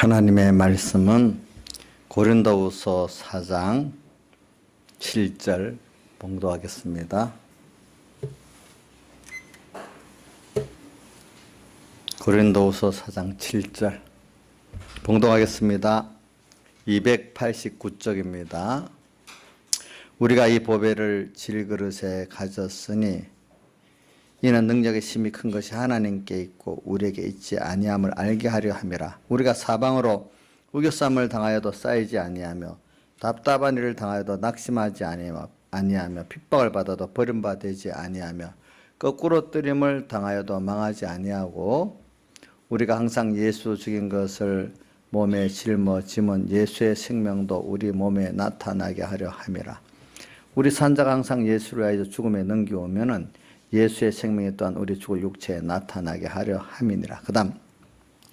하나님의 말씀은 고린도후서 4장 7절 봉독하겠습니다. 고린도후서 4장 7절 봉독하겠습니다. 289쪽입니다. 우리가 이 보배를 질그릇에 가졌으니 이는 능력의 힘이 큰 것이 하나님께 있고 우리에게 있지 아니함을 알게 하려 함이라. 우리가 사방으로 우겨쌈을 당하여도 쌓이지 아니하며 답답한 일을 당하여도 낙심하지 아니하며 핍박을 받아도 버림받지 아니하며 거꾸로 뜨림을 당하여도 망하지 아니하고 우리가 항상 예수 죽인 것을 몸에 짊어짐은 예수의 생명도 우리 몸에 나타나게 하려 함이라. 우리 산자가 항상 예수를 위하여 죽음에 넘겨오면은 예수의 생명이 또한 우리 죽을 육체에 나타나게 하려 함이니라. 그 다음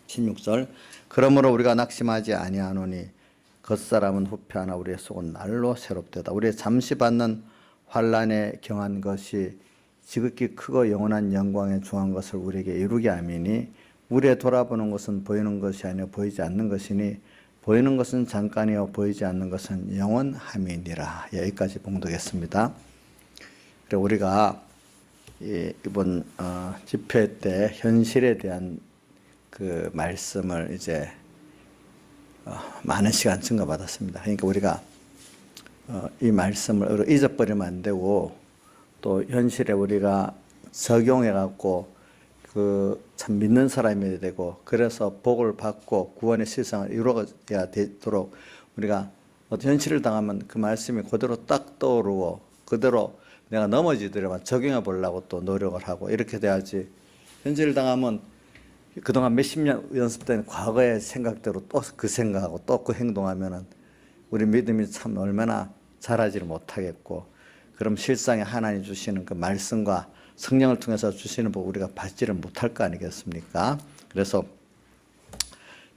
16절 그러므로 우리가 낙심하지 아니하노니 겉사람은 후패하나 우리의 속은 날로 새롭되다. 우리의 잠시 받는 환난에 경한 것이 지극히 크고 영원한 영광에 중한 것을 우리에게 이루게 함이니 우리의 돌아보는 것은 보이는 것이 아니요 보이지 않는 것이니 보이는 것은 잠깐이요 보이지 않는 것은 영원함이니라. 여기까지 봉독했습니다. 그리고 우리가 이번 집회 때 현실에 대한 그 말씀을 이제 많은 시간 증거받았습니다. 그러니까 우리가 이 말씀을 잊어버리면 안 되고 또 현실에 우리가 적용해 갖고 그 참 믿는 사람이 되고 그래서 복을 받고 구원의 실상을 이루어야 되도록 우리가 어떤 현실을 당하면 그 말씀이 그대로 딱 떠오르고 그대로 내가 넘어지더라도 적용해 보려고 또 노력을 하고 이렇게 돼야지. 현실을 당하면 그동안 몇십 년 연습된 과거의 생각대로 또 그 생각하고 또 그 행동하면은 우리 믿음이 참 얼마나 자라지를 못하겠고, 그럼 실상에 하나님 주시는 그 말씀과 성령을 통해서 주시는 복 우리가 받지를 못할 거 아니겠습니까? 그래서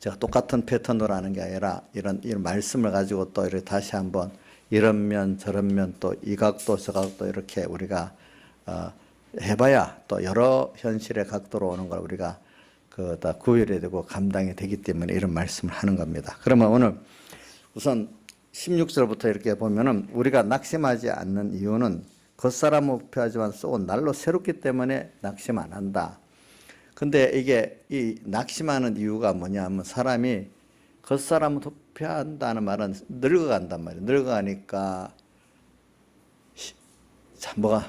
제가 똑같은 패턴으로 하는 게 아니라 이런 말씀을 가지고 또 이렇게 다시 한번 이런 면 저런 면 또 이 각도 저 각도 이렇게 우리가 해봐야 또 여러 현실의 각도로 오는 걸 우리가 그 다 구별이 되고 감당이 되기 때문에 이런 말씀을 하는 겁니다. 그러면 오늘 우선 16절부터 이렇게 보면은 우리가 낙심하지 않는 이유는 겉사람은 후패하지만 속은 날로 새롭기 때문에 낙심 안 한다. 근데 이게 이 낙심하는 이유가 뭐냐면 사람이 겉사람은 후패한다는 말은 늙어간단 말이에요. 늙어가니까 참 뭐가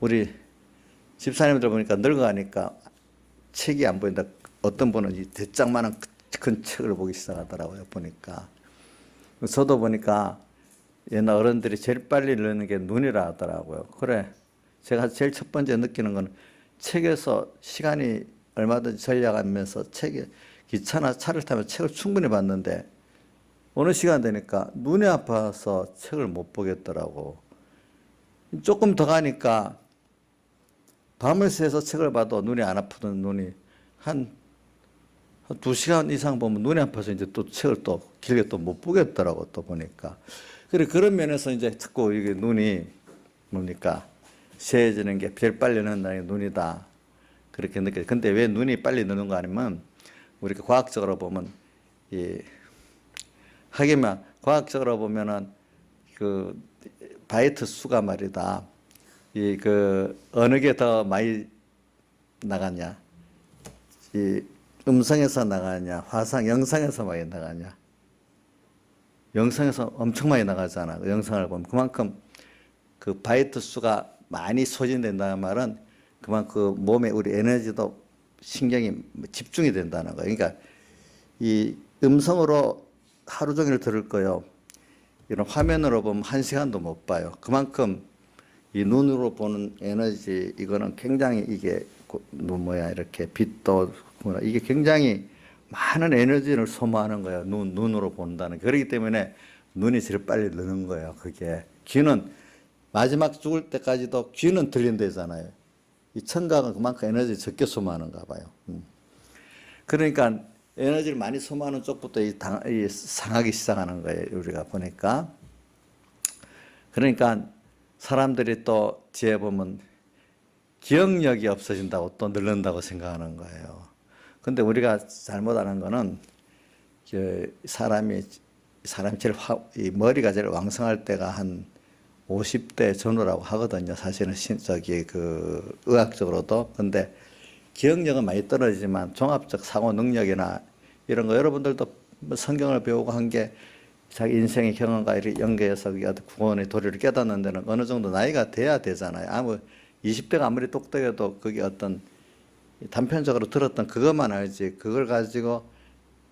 우리 집사님들 보니까 늙어가니까 책이 안 보인다. 어떤 분은 이 대장만한 큰 책을 보기 시작하더라고요. 보니까 저도 보니까 옛날 어른들이 제일 빨리 늙는 게 눈이라 하더라고요. 그래, 제가 제일 첫 번째 느끼는 건 책에서 시간이 얼마든지 전략하면서 책에 기차나 차를 타면 책을 충분히 봤는데 어느 시간 되니까 눈이 아파서 책을 못 보겠더라고. 조금 더 가니까 밤을 새서 책을 봐도 눈이 안 아프던 눈이 한 2시간 이상 보면 눈이 아파서 이제 또 책을 또 길게 또 못 보겠더라고. 또 보니까. 그래, 그런 면에서 이제 자꾸 이게 눈이 뭡니까? 쇠해지는 게 제일 빨리 는다는 게 눈이다. 그렇게 느껴요. 근데 왜 눈이 빨리 느는 거 아니면 우리가 과학적으로 보면 하기만 과학적으로 보면은 그 바이트 수가 말이다. 그 어느 게 더 많이 나가냐? 이 음성에서 나가냐? 영상에서 많이 나가냐? 영상에서 엄청 많이 나가잖아. 그 영상을 보면 그만큼 그 바이트 수가 많이 소진된다는 말은 그만큼 몸에 우리 에너지도 신경이 집중이 된다는 거예요. 그러니까 이 음성으로 하루 종일 들을 거요. 이런 화면으로 보면 1시간도 못 봐요. 그만큼 이 눈으로 보는 에너지 이거는 굉장히 이게 이렇게 빛도 이게 굉장히 많은 에너지를 소모하는 거예요. 눈으로 본다는. 그렇기 때문에 눈이 제일 빨리 느는 거예요. 그게 귀는 마지막 죽을 때까지도 귀는 들린다잖아요. 이 청각은 그만큼 에너지 적게 소모하는가 봐요. 그러니까 에너지를 많이 소모하는 쪽부터 상하기 시작하는 거예요. 우리가 보니까. 그러니까 사람들이 또 뒤에 보면 기억력이 없어진다고 또 늙는다고 생각하는 거예요. 근데 우리가 잘못하는 거는 사람이 제일 이 머리가 제일 왕성할 때가 한 50대 전후라고 하거든요. 사실은 의학적으로도. 근데 기억력은 많이 떨어지지만 종합적 사고 능력이나 이런 거 여러분들도 성경을 배우고 한 게 자기 인생의 경험과 이렇게 연계해서 구원의 도리를 깨닫는 데는 어느 정도 나이가 돼야 되잖아요. 20대가 아무리 똑똑해도 그게 어떤 단편적으로 들었던 그것만 알지 그걸 가지고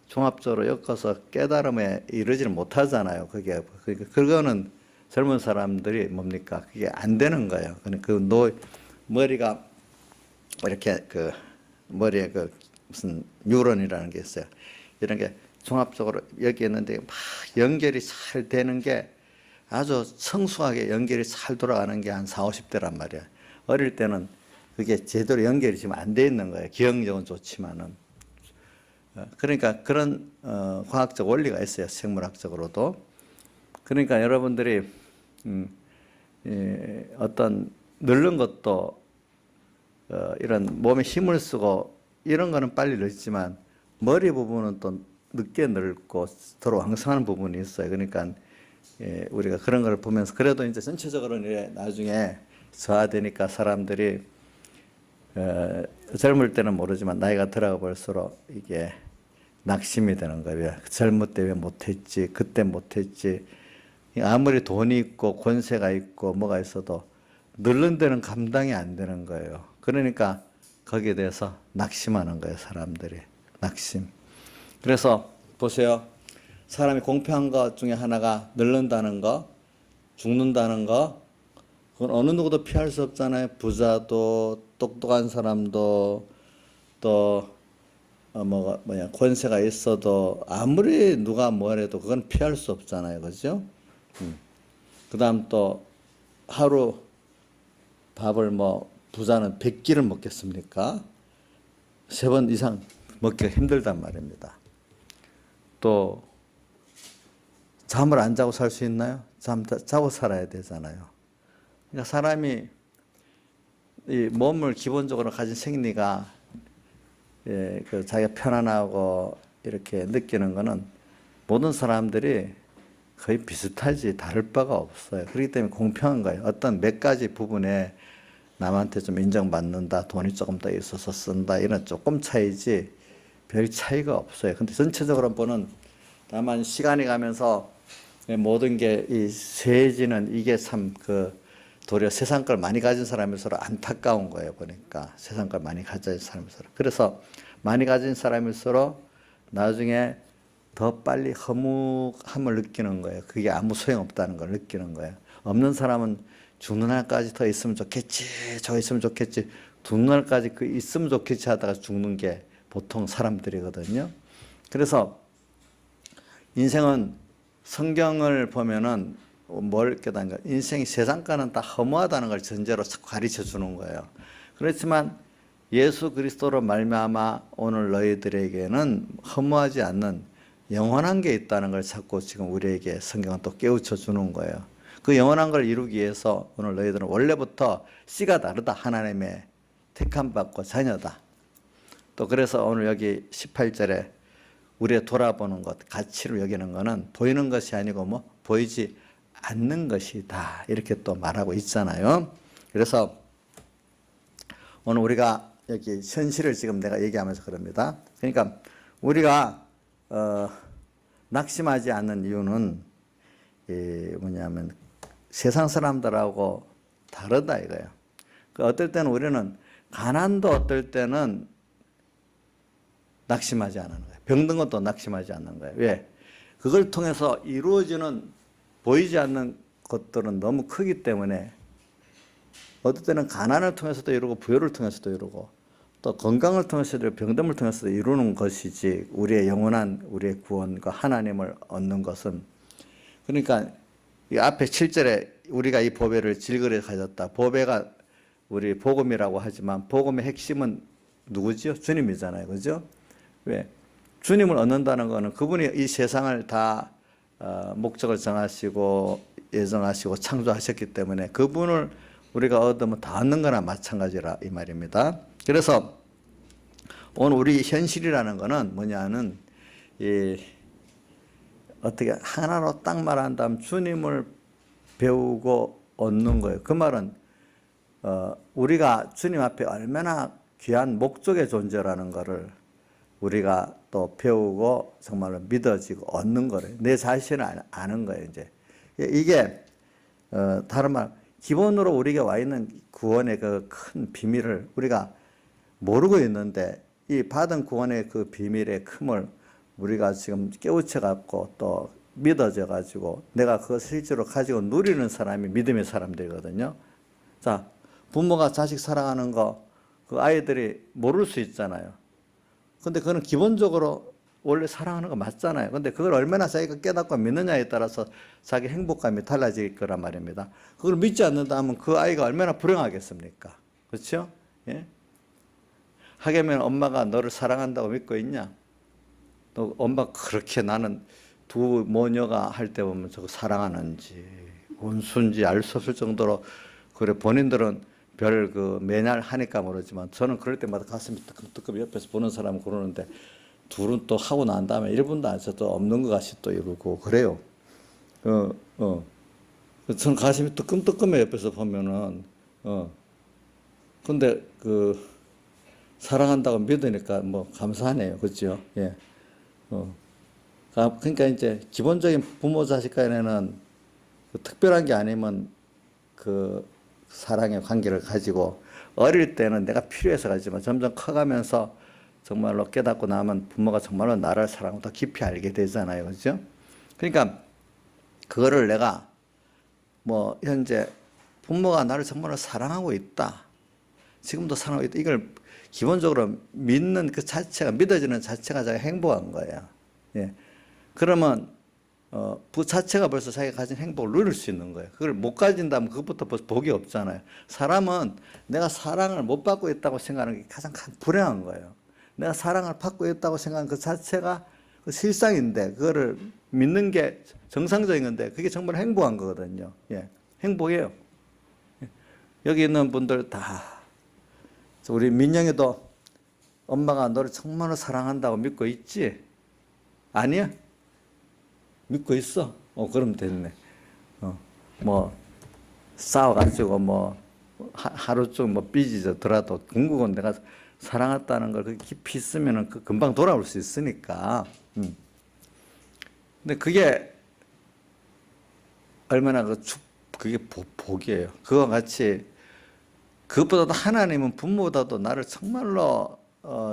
종합적으로 엮어서 깨달음에 이르지는 못하잖아요. 그거는 젊은 사람들이 뭡니까? 그게 안 되는 거예요. 머리가 이렇게 머리에 무슨 뉴런이라는 게 있어요. 이런 게 종합적으로 여기 있는데 막 연결이 잘 되는 게 아주 성숙하게 연결이 잘 돌아가는 게 한 40, 50대란 말이야. 어릴 때는 그게 제대로 연결이 지금 안 돼 있는 거예요. 기억력은 좋지만은. 그러니까 그런 과학적 원리가 있어요. 생물학적으로도. 그러니까 여러분들이 어떤 늙는 것도 이런 몸에 힘을 쓰고 이런 거는 빨리 늙지만 머리 부분은 또 늦게 늙고 더러 왕성한 부분이 있어요. 그러니까 우리가 그런 걸 보면서 그래도 이제 전체적으로는 나중에 저하되니까 사람들이 젊을 때는 모르지만 나이가 들어가 볼수록 이게 낙심이 되는 거예요. 젊을 때 왜 못했지? 그때 못했지? 아무리 돈이 있고 권세가 있고 뭐가 있어도 늙는 데는 감당이 안 되는 거예요. 그러니까 거기에 대해서 낙심하는 거예요. 사람들이. 낙심. 그래서 보세요. 사람이 공평한 것 중에 하나가 늙는다는 거, 죽는다는 거, 그건 어느 누구도 피할 수 없잖아요. 부자도, 똑똑한 사람도, 또, 권세가 있어도, 아무리 누가 뭐래도 그건 피할 수 없잖아요. 그죠? 그 다음 또, 하루 밥을 부자는 100끼를 먹겠습니까? 3번 이상 먹기가 힘들단 말입니다. 또 잠을 안 자고 살 수 있나요? 자고 살아야 되잖아요. 그러니까 사람이 이 몸을 기본적으로 가진 생리가 자기가 편안하고 이렇게 느끼는 거는 모든 사람들이 거의 비슷하지 다를 바가 없어요. 그렇기 때문에 공평한 거예요. 어떤 몇 가지 부분에 남한테 좀 인정받는다, 돈이 조금 더 있어서 쓴다 이런 조금 차이지 별 차이가 없어요. 근데 전체적으로 보는 다만 시간이 가면서 모든 게 이 쇠해지는 이게 참 도리어 세상 걸 많이 가진 사람일수록 안타까운 거예요. 보니까 세상 걸 많이 가진 사람일수록. 그래서 많이 가진 사람일수록 나중에 더 빨리 허무함을 느끼는 거예요. 그게 아무 소용없다는 걸 느끼는 거예요. 없는 사람은 죽는 날까지 더 있으면 좋겠지, 저 있으면 좋겠지, 죽는 날까지 있으면 좋겠지 하다가 죽는 게 보통 사람들이거든요. 그래서 인생은 성경을 보면은 뭘 깨닫는가? 인생이 세상과는 다 허무하다는 걸 전제로 가르쳐 주는 거예요. 그렇지만 예수 그리스도로 말미암아 오늘 너희들에게는 허무하지 않는 영원한 게 있다는 걸 자꾸 지금 우리에게 성경은 또 깨우쳐 주는 거예요. 그 영원한 걸 이루기 위해서 오늘 너희들은 원래부터 씨가 다르다. 하나님의 택함 받고 자녀다. 또 그래서 오늘 여기 18절에 우리의 돌아보는 것, 가치를 여기는 것은 보이는 것이 아니고 보이지 않는 것이다. 이렇게 또 말하고 있잖아요. 그래서 오늘 우리가 여기 현실을 지금 내가 얘기하면서 그럽니다. 그러니까 우리가 낙심하지 않는 이유는 뭐냐면 세상 사람들하고 다르다 이거예요. 어떨 때는 우리는 가난도 어떨 때는 낙심하지 않는 거예요. 병든 것도 낙심하지 않는 거예요. 왜? 그걸 통해서 이루어지는 보이지 않는 것들은 너무 크기 때문에 어떨 때는 가난을 통해서도 이루고 부여를 통해서도 이루고 또 건강을 통해서도 병듦을 통해서도 이루는 것이지 우리의 영원한 우리의 구원과 하나님을 얻는 것은 그러니까 이 앞에 7절에 우리가 이 보배를 질그릇에 가졌다. 보배가 우리 복음이라고 하지만 복음의 핵심은 누구죠? 주님이잖아요. 그죠? 왜? 주님을 얻는다는 것은 그분이 이 세상을 다 목적을 정하시고 예정하시고 창조하셨기 때문에 그분을 우리가 얻으면 다 얻는 거나 마찬가지라 이 말입니다. 그래서 오늘 우리 현실이라는 것은 뭐냐는 어떻게 하나로 딱 말한다면 주님을 배우고 얻는 거예요. 그 말은 우리가 주님 앞에 얼마나 귀한 목적의 존재라는 것을 우리가 또 배우고 정말로 믿어지고 얻는 거래요. 내 자신을 아는 거예요. 이제 이게 다른 말 기본으로 우리에게 와 있는 구원의 그 큰 비밀을 우리가 모르고 있는데 이 받은 구원의 그 비밀의 큼을 우리가 지금 깨우쳐 갖고 또 믿어져 가지고 내가 그것을 실제로 가지고 누리는 사람이 믿음의 사람들이거든요. 자, 부모가 자식 사랑하는 거 그 아이들이 모를 수 있잖아요. 근데 그거는 기본적으로 원래 사랑하는 거 맞잖아요. 근데 그걸 얼마나 자기가 깨닫고 믿느냐에 따라서 자기 행복감이 달라질 거란 말입니다. 그걸 믿지 않는다 하면 그 아이가 얼마나 불행하겠습니까? 그렇죠? 예? 하기면 엄마가 너를 사랑한다고 믿고 있냐? 너 엄마 그렇게 나는 두 모녀가 할 때 보면 저거 사랑하는지 원수인지 알 수 없을 정도로 그래 본인들은 별 그 매날 하니까 모르지만 저는 그럴 때마다 가슴이 뜨끔뜨끔 옆에서 보는 사람은 그러는데 둘은 또 하고 난 다음에 1분도 안 써도 없는 것 같이 또 이러고 그래요. 저는 가슴이 뜨끔뜨끔해 옆에서 보면은 근데 그 사랑한다고 믿으니까 뭐 감사하네요. 그렇죠? 예. 그러니까 이제 기본적인 부모 자식 간에는 그 특별한 게 아니면 그 사랑의 관계를 가지고 어릴 때는 내가 필요해서 가지만 점점 커가면서 정말로 깨닫고 나면 부모가 정말로 나를 사랑하고 더 깊이 알게 되잖아요. 그렇죠? 그러니까 그거를 내가 뭐 현재 부모가 나를 정말로 사랑하고 있다. 지금도 사랑하고 있다. 이걸 기본적으로 믿는 그 자체가 믿어지는 자체가 자기가 행복한 거예요. 예. 그러면 그 자체가 벌써 자기가 가진 행복을 누릴 수 있는 거예요. 그걸 못 가진다면 그것부터 벌써 복이 없잖아요. 사람은 내가 사랑을 못 받고 있다고 생각하는 게 가장 큰 불행한 거예요. 내가 사랑을 받고 있다고 생각하는 그 자체가 그 실상인데 그거를 믿는 게 정상적인 건데 그게 정말 행복한 거거든요. 예. 행복해요. 여기 있는 분들 다 우리 민영이도 엄마가 너를 정말로 사랑한다고 믿고 있지? 아니야? 믿고 있어? 그럼 됐네. 뭐 싸워가지고 뭐 하루 종 뭐 삐지더라도 궁극은 내가 사랑했다는 걸 깊이 있으면은 금방 돌아올 수 있으니까. 근데 그게 얼마나 그게 복이에요. 그와 같이 그것보다도 하나님은 부모보다도 나를 정말로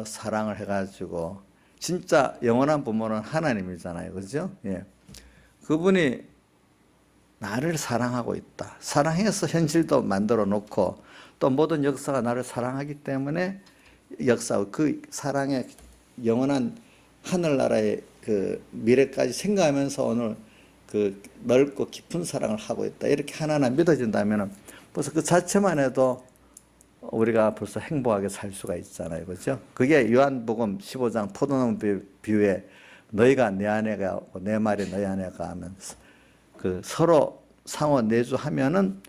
사랑을 해가지고 진짜 영원한 부모는 하나님이잖아요. 그죠? 예. 그분이 나를 사랑하고 있다. 사랑해서 현실도 만들어 놓고 또 모든 역사가 나를 사랑하기 때문에 역사, 그 사랑의 영원한 하늘나라의 그 미래까지 생각하면서 오늘 그 넓고 깊은 사랑을 하고 있다. 이렇게 하나하나 믿어진다면 벌써 그 자체만 해도 우리가 벌써 행복하게 살 수가 있잖아요. 그렇죠? 그게 요한복음 15장 포도나무 비유에 너희가 내 안에 가고 내 말이 너희 안에 가면서 그 서로 상호 내주하면은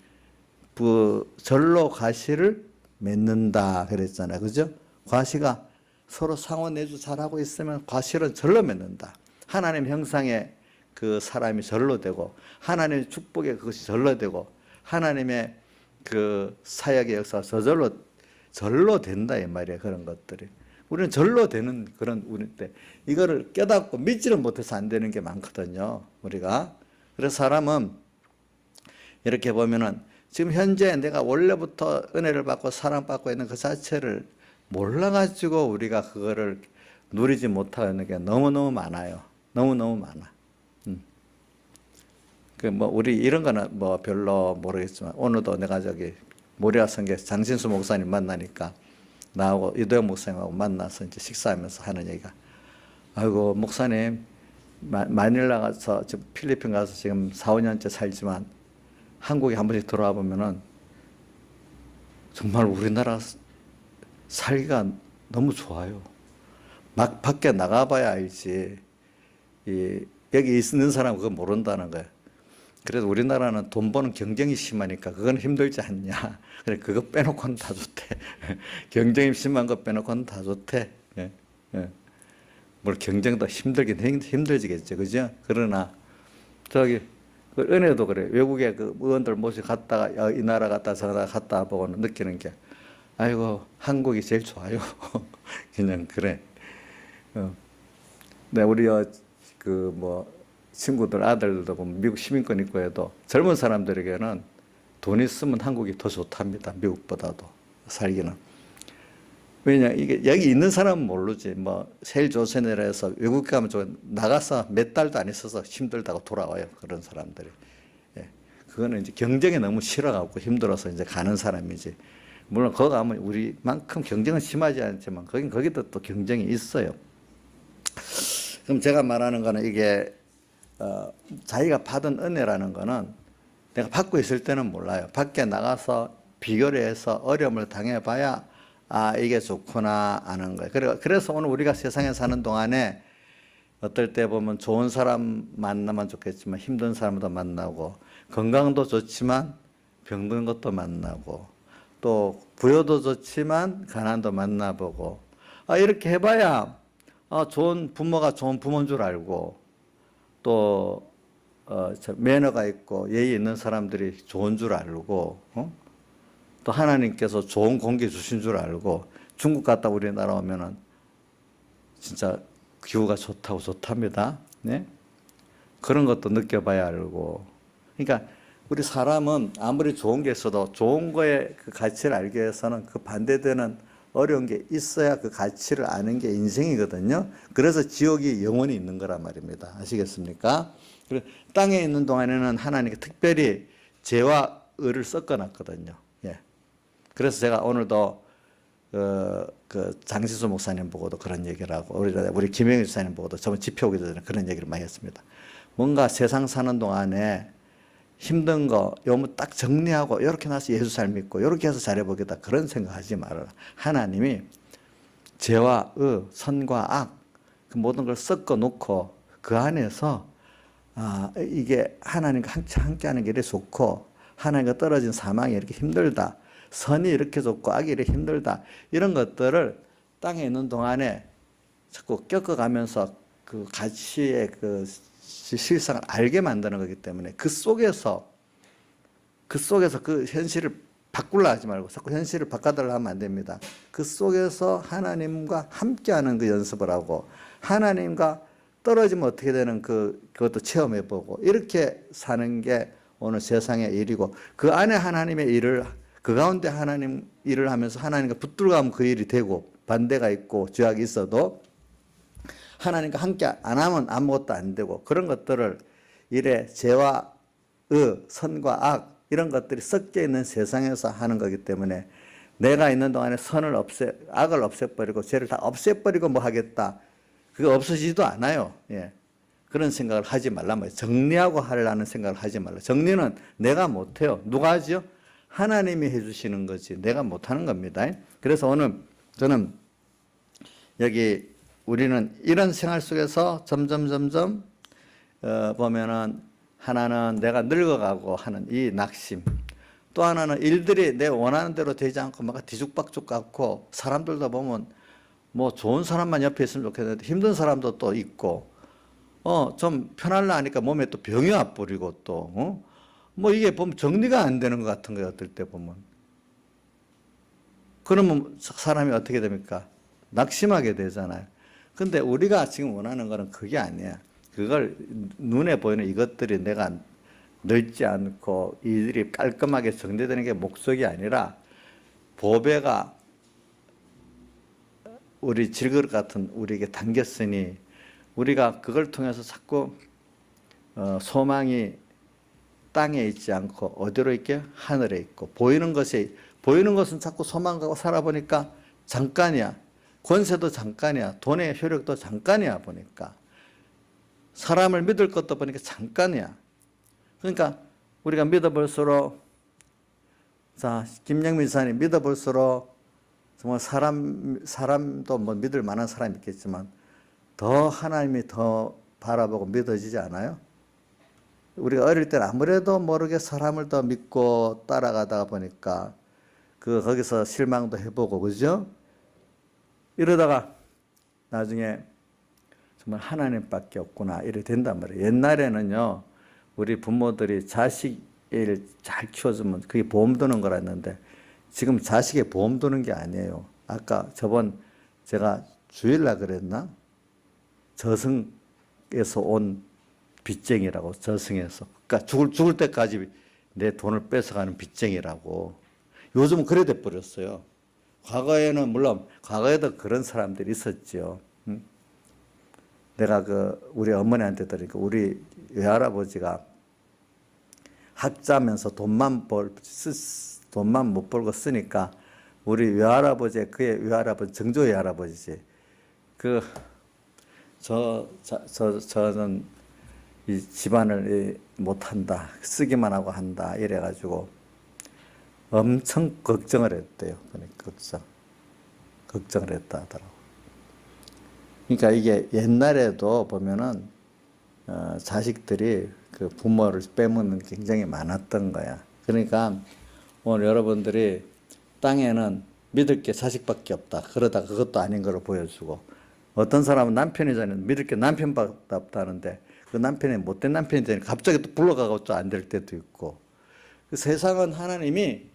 그 절로 과실을 맺는다 그랬잖아요. 그죠? 과시가 서로 상호 내주 잘하고 있으면 과실은 절로 맺는다. 하나님 형상의 그 사람이 절로 되고 하나님의 축복에 그것이 절로 되고 하나님의 그 사역의 역사가 절로 된다 이 말이에요. 그런 것들이. 우리는 절로 되는 그런 우리 때 이거를 깨닫고 믿지를 못해서 안 되는 게 많거든요. 우리가. 그래서 사람은 이렇게 보면은 지금 현재 내가 원래부터 은혜를 받고 사랑받고 있는 그 자체를 몰라가지고 우리가 그거를 누리지 못하는 게 너무너무 많아요. 너무너무 많아. 그 뭐 우리 이런 거는 뭐 별로 모르겠지만 오늘도 내가 저기 모리아 성교에서 장신수 목사님 만나니까 나하고 이도영 목사님하고 만나서 이제 식사하면서 하는 얘기가 아이고 목사님 마닐라 가서 지금 필리핀 가서 지금 4, 5년째 살지만 한국에 한 번씩 들어와 보면은 정말 우리나라 살기가 너무 좋아요. 막 밖에 나가봐야 알지. 여기 있는 사람은 그거 모른다는 거예요. 그래도 우리나라는 돈 버는 경쟁이 심하니까 그건 힘들지 않냐. 그래 그거 빼놓고는 다 좋대. 경쟁이 심한 거 빼놓고는 다 좋대. 예. 예. 뭘 경쟁도 힘들지겠죠, 그죠? 그러나 저기 그 은혜도 그래. 외국에 그 의원들 모시 갔다가 이 나라 갔다 저 나라 갔다 보고는 느끼는 게, 아이고 한국이 제일 좋아요. 그냥 그래. 어. 네, 우리 그 뭐 친구들 아들들도 보면 미국 시민권 있고 해도 젊은 사람들에게는 돈 있으면 한국이 더 좋답니다. 미국보다도 살기는. 왜냐, 이게 여기 있는 사람은 모르지. 뭐 세일 조선이라 해서 외국 가면 나가서 몇 달도 안 있어서 힘들다고 돌아와요. 그런 사람들이. 예. 그거는 이제 경쟁이 너무 싫어갖고 힘들어서 이제 가는 사람이지. 물론 거기 가면 우리만큼 경쟁은 심하지 않지만 거기도 또 경쟁이 있어요. 그럼 제가 말하는 거는 이게 자기가 받은 은혜라는 거는 내가 받고 있을 때는 몰라요. 밖에 나가서 비교를 해서 어려움을 당해봐야 아, 이게 좋구나 아는 거예요. 그래서 오늘 우리가 세상에 사는 동안에 어떨 때 보면 좋은 사람 만나면 좋겠지만 힘든 사람도 만나고, 건강도 좋지만 병든 것도 만나고, 또 부여도 좋지만 가난도 만나보고, 아, 이렇게 해봐야 좋은 부모가 좋은 부모인 줄 알고, 또 매너가 있고 예의 있는 사람들이 좋은 줄 알고, 또 하나님께서 좋은 공기 주신 줄 알고, 중국 갔다 우리나라 오면은 진짜 기후가 좋답니다. 네? 그런 것도 느껴봐야 알고. 그러니까 우리 사람은 아무리 좋은 게 있어도 좋은 거의 그 가치를 알기 위해서는 그 반대되는 어려운 게 있어야 그 가치를 아는 게 인생이거든요. 그래서 지옥이 영원히 있는 거란 말입니다. 아시겠습니까? 땅에 있는 동안에는 하나님께 특별히 죄와 의를 섞어놨거든요. 예. 그래서 제가 오늘도 그 장시수 목사님 보고도 그런 얘기를 하고, 우리 김영희 집사님 보고도 저번 집회 오기 전에 그런 얘기를 많이 했습니다. 뭔가 세상 사는 동안에 힘든 거 요거 딱 정리하고 이렇게 나서 예수 잘 믿고 이렇게 해서 잘해보겠다, 그런 생각하지 말아라. 하나님이 죄와 의, 선과 악, 그 모든 걸 섞어 놓고 그 안에서 이게 하나님과 함께 하는 게 이렇게 좋고, 하나님과 떨어진 사망이 이렇게 힘들다, 선이 이렇게 좋고 악이 이렇게 힘들다, 이런 것들을 땅에 있는 동안에 자꾸 겪어가면서 그 가치의 그 실상을 알게 만드는 거기 때문에 그 속에서 그 현실을 바꾸려 하지 말고 자꾸 현실을 바꿔달라 하면 안 됩니다. 그 속에서 하나님과 함께하는 그 연습을 하고, 하나님과 떨어지면 어떻게 되는 그것도 체험해보고, 이렇게 사는 게 오늘 세상의 일이고, 그 안에 하나님의 일을, 그 가운데 하나님 일을 하면서 하나님과 붙들어가면 그 일이 되고, 반대가 있고 죄악이 있어도 하나님과 함께 안 하면 아무것도 안 되고, 그런 것들을 이래 죄와 의, 선과 악, 이런 것들이 섞여 있는 세상에서 하는 거기 때문에 내가 있는 동안에 악을 없애버리고 죄를 다 없애버리고 뭐 하겠다, 그거 없어지지도 않아요. 예. 그런 생각을 하지 말란 말이에요. 정리하고 하려는 생각을 하지 말라. 정리는 내가 못해요. 누가 하죠? 하나님이 해주시는 거지 내가 못하는 겁니다. 그래서 오늘 저는 여기 우리는 이런 생활 속에서 점점 보면은 하나는 내가 늙어가고 하는 이 낙심, 또 하나는 일들이 내 원하는 대로 되지 않고 막 뒤죽박죽 같고, 사람들도 보면 뭐 좋은 사람만 옆에 있으면 좋겠는데 힘든 사람도 또 있고, 좀 편할라 하니까 몸에 또 병이 와버리고 또, 뭐 이게 보면 정리가 안 되는 것 같은 거예요. 어떨 때 보면. 그러면 사람이 어떻게 됩니까? 낙심하게 되잖아요. 근데 우리가 지금 원하는 거는 그게 아니야. 그걸 눈에 보이는 이것들이 내가 넓지 않고 이들이 깔끔하게 정리되는 게 목적이 아니라, 보배가 우리 질그릇 같은 우리에게 담겼으니 우리가 그걸 통해서 자꾸 소망이 땅에 있지 않고 어디로 있게? 하늘에 있고, 보이는 것은 자꾸 소망하고 살아보니까 잠깐이야. 권세도 잠깐이야. 돈의 효력도 잠깐이야 보니까. 사람을 믿을 것도 보니까 잠깐이야. 그러니까 우리가 믿어볼수록, 자, 김영민 지사님 믿어볼수록 정말 사람도 뭐 믿을 만한 사람이 있겠지만 더 하나님이 더 바라보고 믿어지지 않아요? 우리가 어릴 때는 아무래도 모르게 사람을 더 믿고 따라가다 보니까 거기서 실망도 해보고, 그죠? 이러다가 나중에 정말 하나님밖에 없구나 이래 된단 말이에요. 옛날에는요 우리 부모들이 자식을 잘 키워주면 그게 보험 드는 거라 했는데 지금 자식에 보험 드는 게 아니에요. 아까 저번 제가 주일날 그랬나? 저승에서 온 빚쟁이라고. 저승에서 그러니까 죽을 때까지 내 돈을 뺏어가는 빚쟁이라고. 요즘은 그래 돼 버렸어요. 과거에는 물론 과거에도 그런 사람들이 있었죠. 내가 우리 어머니한테 들으니까 우리 외할아버지가 학자면서 돈만 못 벌고 쓰니까 우리 외할아버지 그의 외할아버지 정조 외할아버지지. 저는 이 집안을 못한다 쓰기만 하고 한다 이래가지고 엄청 걱정을 했대요. 그러니까 걱정을 했다 하더라고. 그러니까 이게 옛날에도 보면은 자식들이 그 부모를 빼먹는 게 굉장히 많았던 거야. 그러니까 오늘 여러분들이 땅에는 믿을 게 자식밖에 없다. 그러다 그것도 아닌 거로 보여주고 어떤 사람은 남편이잖아요. 믿을 게 남편밖에 없다는데 그 남편이 못된 남편이 되니까 갑자기 또 불러가고 또 안 될 때도 있고. 그 세상은 하나님이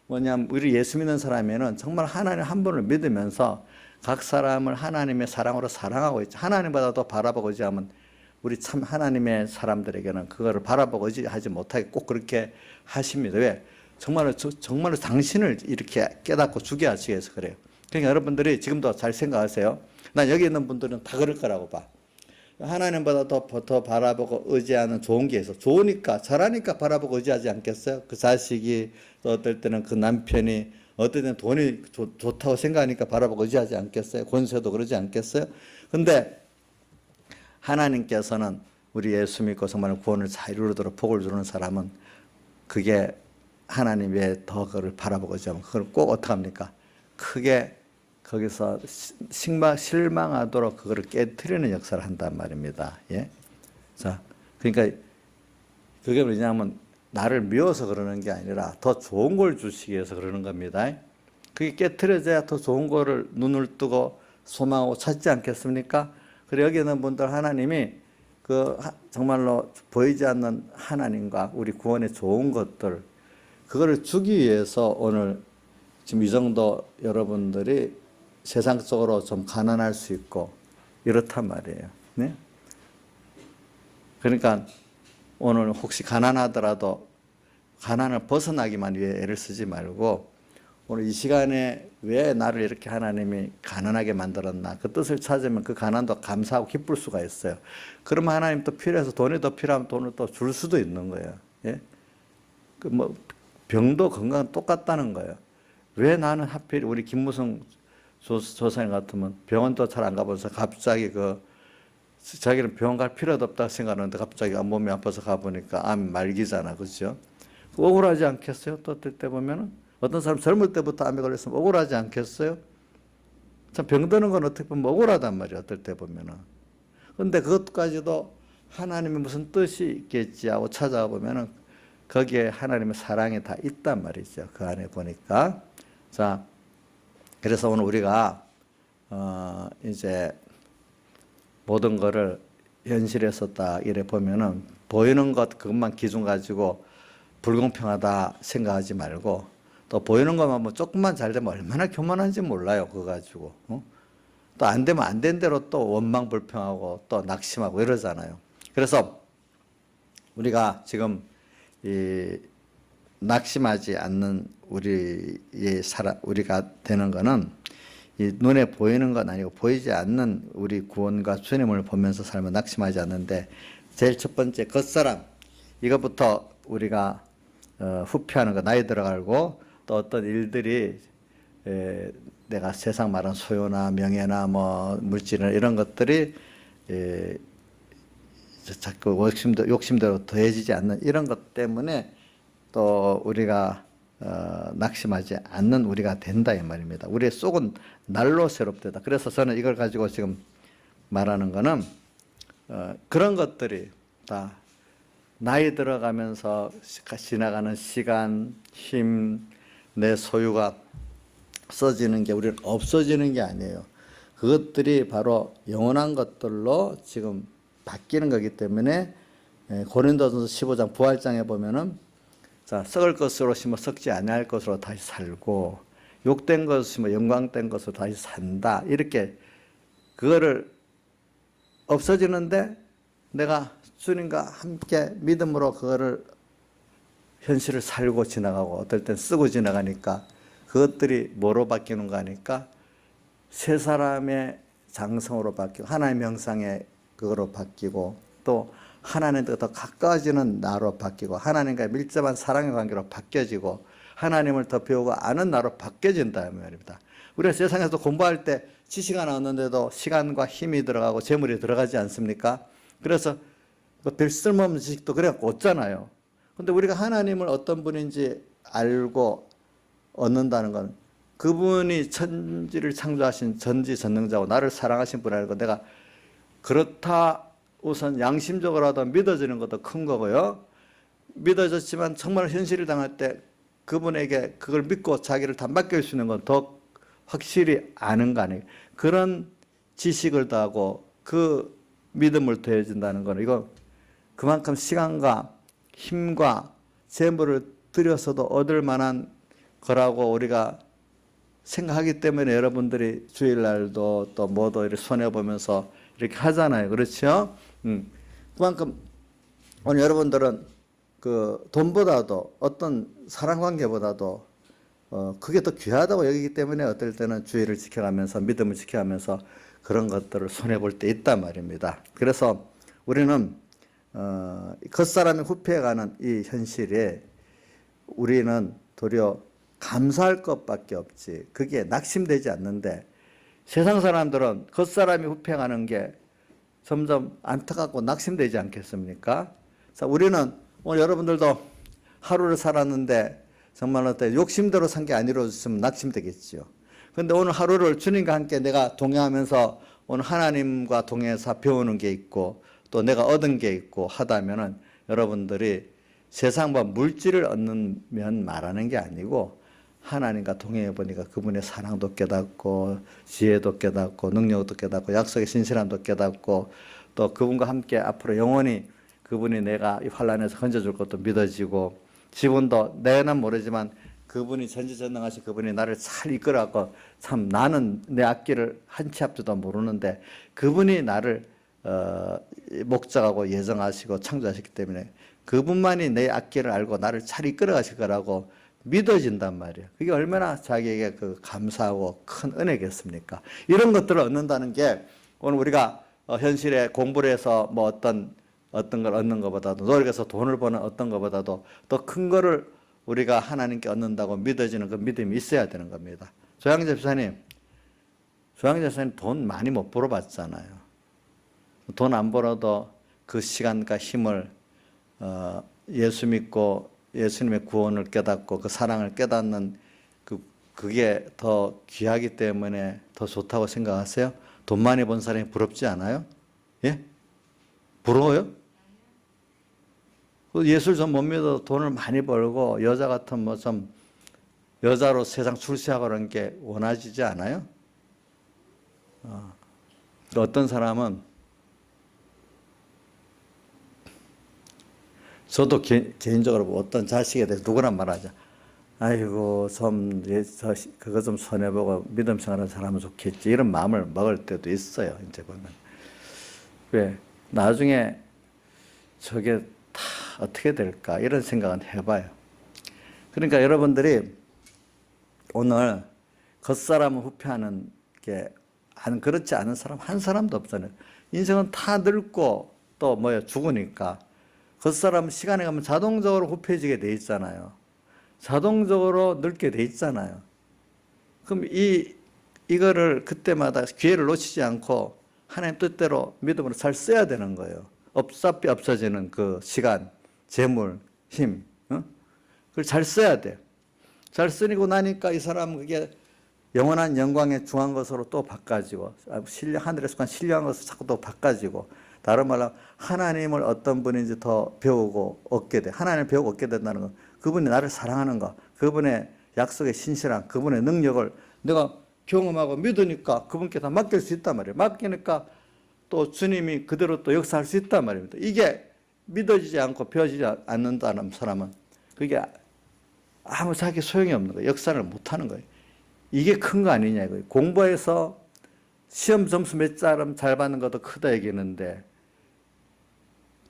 뭐냐면 우리 예수 믿는 사람에는 정말 하나님 한 분을 믿으면서 각 사람을 하나님의 사랑으로 사랑하고 있죠. 하나님보다 더 바라보고 의지하면 우리 참 하나님의 사람들에게는 그거를 바라보고 의지하지 못하게 꼭 그렇게 하십니다. 왜? 정말로 당신을 이렇게 깨닫고 주게 하시기 위해서 그래요. 그러니까 여러분들이 지금도 잘 생각하세요. 난 여기 있는 분들은 다 그럴 거라고 봐. 하나님보다 더 바라보고 의지하는 좋은 게 있어. 좋으니까, 잘하니까 바라보고 의지하지 않겠어요? 그 자식이, 또 어떨 때는 그 남편이, 어떨 때는 돈이 좋다고 생각하니까 바라보고 의지하지 않겠어요? 권세도 그러지 않겠어요? 근데 하나님께서는 우리 예수 믿고 정말 구원을 잘 이루도록 복을 주는 사람은 그게 하나님 왜 더 그걸 바라보고 의지하면 그걸 꼭 어떻게 합니까? 크게 거기서 실망하도록 그거를 깨트리는 역사를 한단 말입니다. 예? 자, 그러니까 그게 뭐냐면 나를 미워서 그러는 게 아니라 더 좋은 걸 주시기 위해서 그러는 겁니다. 그게 깨트려져야 더 좋은 거를 눈을 뜨고 소망하고 찾지 않겠습니까? 그리고 여기 있는 분들 하나님이 정말로 보이지 않는 하나님과 우리 구원의 좋은 것들 그거를 주기 위해서 오늘 지금 이 정도 여러분들이 세상적으로 좀 가난할 수 있고 이렇단 말이에요. 네? 그러니까 오늘 혹시 가난하더라도 가난을 벗어나기만 위해 애를 쓰지 말고 오늘 이 시간에 왜 나를 이렇게 하나님이 가난하게 만들었나 그 뜻을 찾으면 그 가난도 감사하고 기쁠 수가 있어요. 그러면 하나님 또 필요해서 돈이 더 필요하면 돈을 또 줄 수도 있는 거예요. 예? 병도 건강은 똑같다는 거예요. 왜 나는 하필 우리 김무성 조사님 같으면 병원도 잘 안 가봐서 갑자기 자기는 병원 갈 필요도 없다고 생각하는데 갑자기 몸이 아파서 가보니까 암 말기잖아. 그죠? 억울하지 않겠어요? 또 어떨 때 보면은 어떤 사람 젊을 때부터 암에 걸렸으면 억울하지 않겠어요? 참 병드는 건 어떻게 보면 억울하단 말이에요. 어떨 때 보면은. 근데 그것까지도 하나님의 무슨 뜻이 있겠지 하고 찾아가 보면은 거기에 하나님의 사랑이 다 있단 말이죠. 그 안에 보니까. 자, 그래서 오늘 우리가 이제 모든 거를 현실에서 딱 이래 보면은 보이는 것 그것만 기준 가지고 불공평하다 생각하지 말고 또 보이는 것만 뭐 조금만 잘 되면 얼마나 교만한지 몰라요. 그거 가지고. 또 안 되면 안 된 대로 또 원망 불평하고 또 낙심하고 이러잖아요. 그래서 우리가 지금 이 낙심하지 않는 우리가 되는 거는 이 눈에 보이는 건 아니고 보이지 않는 우리 구원과 주님을 보면서 살면 낙심하지 않는데 제일 첫 번째 겉사람 이것부터 우리가 후피하는 거 나이 들어가고 또 어떤 일들이 내가 세상 말한 소유나 명예나 뭐 물질이나 이런 것들이 자꾸 욕심대로 더해지지 않는 이런 것 때문에 또 우리가 낙심하지 않는 우리가 된다 이 말입니다. 우리의 속은 날로 새롭다. 그래서 저는 이걸 가지고 지금 말하는 거는 그런 것들이 다 나이 들어가면서 지나가는 시간, 힘, 내 소유가 써지는 게 우리는 없어지는 게 아니에요. 그것들이 바로 영원한 것들로 지금 바뀌는 거기 때문에 고린도전서 15장 부활장에 보면은 자, 썩을 것으로 심어 썩지 아니할 것으로 다시 살고 욕된 것으로 심어 영광된 것으로 다시 산다. 이렇게 그거를 없어지는데 내가 주님과 함께 믿음으로 그거를 현실을 살고 지나가고 어떨 땐 쓰고 지나가니까 그것들이 뭐로 바뀌는가 하니까 새 사람의 장성으로 바뀌고 하나님의 형상의 그거로 바뀌고 또 하나님과 더 가까워지는 나로 바뀌고 하나님과의 밀접한 사랑의 관계로 바뀌어지고 하나님을 더 배우고 아는 나로 바뀌어진다 이 말입니다. 우리가 세상에서 공부할 때 지식 하나 얻는데도 시간과 힘이 들어가고 재물이 들어가지 않습니까? 그래서 별 쓸모없는 지식도 그래갖고 얻잖아요. 근데 우리가 하나님을 어떤 분인지 알고 얻는다는 건 그분이 천지를 창조하신 전지전능자고 나를 사랑하신 분 알고 내가 그렇다 우선 양심적으로라도 믿어지는 것도 큰 거고요. 믿어졌지만 정말 현실을 당할 때 그분에게 그걸 믿고 자기를 다 맡길 수 있는 건 더 확실히 아는 거 아니에요. 그런 지식을 더하고 그 믿음을 더해진다는 거는 이거 그만큼 시간과 힘과 재물을 들여서도 얻을 만한 거라고 우리가 생각하기 때문에 여러분들이 주일날도 또 뭐도 이렇게 손해보면서 이렇게 하잖아요. 그렇죠? 그만큼 오늘 여러분들은 그 돈보다도 어떤 사랑관계보다도 그게 더 귀하다고 여기기 때문에 어떨 때는 주의를 지켜가면서 믿음을 지켜가면서 그런 것들을 손해볼 때 있단 말입니다. 그래서 우리는 겉사람이 후패해가는 이 현실에 우리는 도리어 감사할 것밖에 없지 그게 낙심되지 않는데 세상 사람들은 겉사람이 후패해가는 게 점점 안타깝고 낙심되지 않겠습니까? 자, 우리는 오늘 여러분들도 하루를 살았는데 정말 어때 욕심대로 산 게 안 이루어졌으면 낙심되겠지요. 그런데 오늘 하루를 주님과 함께 내가 동행하면서 오늘 하나님과 동행해서 배우는 게 있고 또 내가 얻은 게 있고 하다면은 여러분들이 세상과 물질을 얻는 말하는 게 아니고 하나님과 동행해 보니까 그분의 사랑도 깨닫고 지혜도 깨닫고 능력도 깨닫고 약속의 신실함도 깨닫고 또 그분과 함께 앞으로 영원히 그분이 내가 이 환난에서 건져줄 것도 믿어지고 지금도 내는 모르지만 그분이 전지전능하신 그분이 나를 잘 이끌어갖고 참 나는 내 앞길을 한 치 앞도 모르는데 그분이 나를 목적하고 예정하시고 창조하셨기 때문에 그분만이 내 앞길을 알고 나를 잘 이끌어 가실 거라고 믿어진단 말이에요. 그게 얼마나 자기에게 그 감사하고 큰 은혜겠습니까? 이런 것들을 얻는다는 게 오늘 우리가 현실에 공부를 해서 뭐 어떤 걸 얻는 것보다도 노력해서 돈을 버는 어떤 것보다도 더 큰 거를 우리가 하나님께 얻는다고 믿어지는 그 믿음이 있어야 되는 겁니다. 조양재 집사님 돈 많이 못 벌어봤잖아요. 돈 안 벌어도 그 시간과 힘을 예수 믿고 예수님의 구원을 깨닫고 그 사랑을 깨닫는 그게 더 귀하기 때문에 더 좋다고 생각하세요? 돈 많이 번 사람이 부럽지 않아요? 예? 부러워요? 예술 좀 못 믿어도 돈을 많이 벌고 여자 같은 뭐 좀 여자로 세상 출세하고 그런 게 원하지지 않아요? 어떤 사람은 저도 개인적으로 어떤 자식에 대해서 누구나 말하자. 아이고 그거 좀 손해보고 믿음 생활을 잘하면 좋겠지 이런 마음을 먹을 때도 있어요. 이제 보면 왜 나중에 저게 다 어떻게 될까 이런 생각은 해봐요. 그러니까 여러분들이 오늘 겉사람은 후패하는 게 그렇지 않은 사람 한 사람도 없잖아요. 인생은 다 늙고 또 죽으니까 겉사람은 시간에 가면 자동적으로 후패해지게 돼 있잖아요. 자동적으로 늙게 돼 있잖아요. 그럼 이거를 그때마다 기회를 놓치지 않고 하나님 뜻대로 믿음으로 잘 써야 되는 거예요. 어차피 없어지는 그 시간, 재물, 힘, 그걸 잘 써야 돼요. 잘 쓰고 나니까 이 사람은 그게 영원한 영광의 중한 것으로 또 바꿔지고 하늘에 속한 신령한 것으로 자꾸 또 바꿔지고 다른 말로 하나님을 어떤 분인지 더 배우고 얻게 돼. 하나님을 배우고 얻게 된다는 건 그분이 나를 사랑하는 거, 그분의 약속의 신실함, 그분의 능력을 내가 경험하고 믿으니까 그분께 다 맡길 수 있단 말이에요. 맡기니까 또 주님이 그대로 또 역사할 수 있단 말입니다. 이게 믿어지지 않고 배워지지 않는다는 사람은 그게 아무 자기 소용이 없는 거예요. 역사를 못하는 거예요. 이게 큰 거 아니냐 이거예요. 공부해서 시험 점수 몇 자름 잘 받는 것도 크다 얘기했는데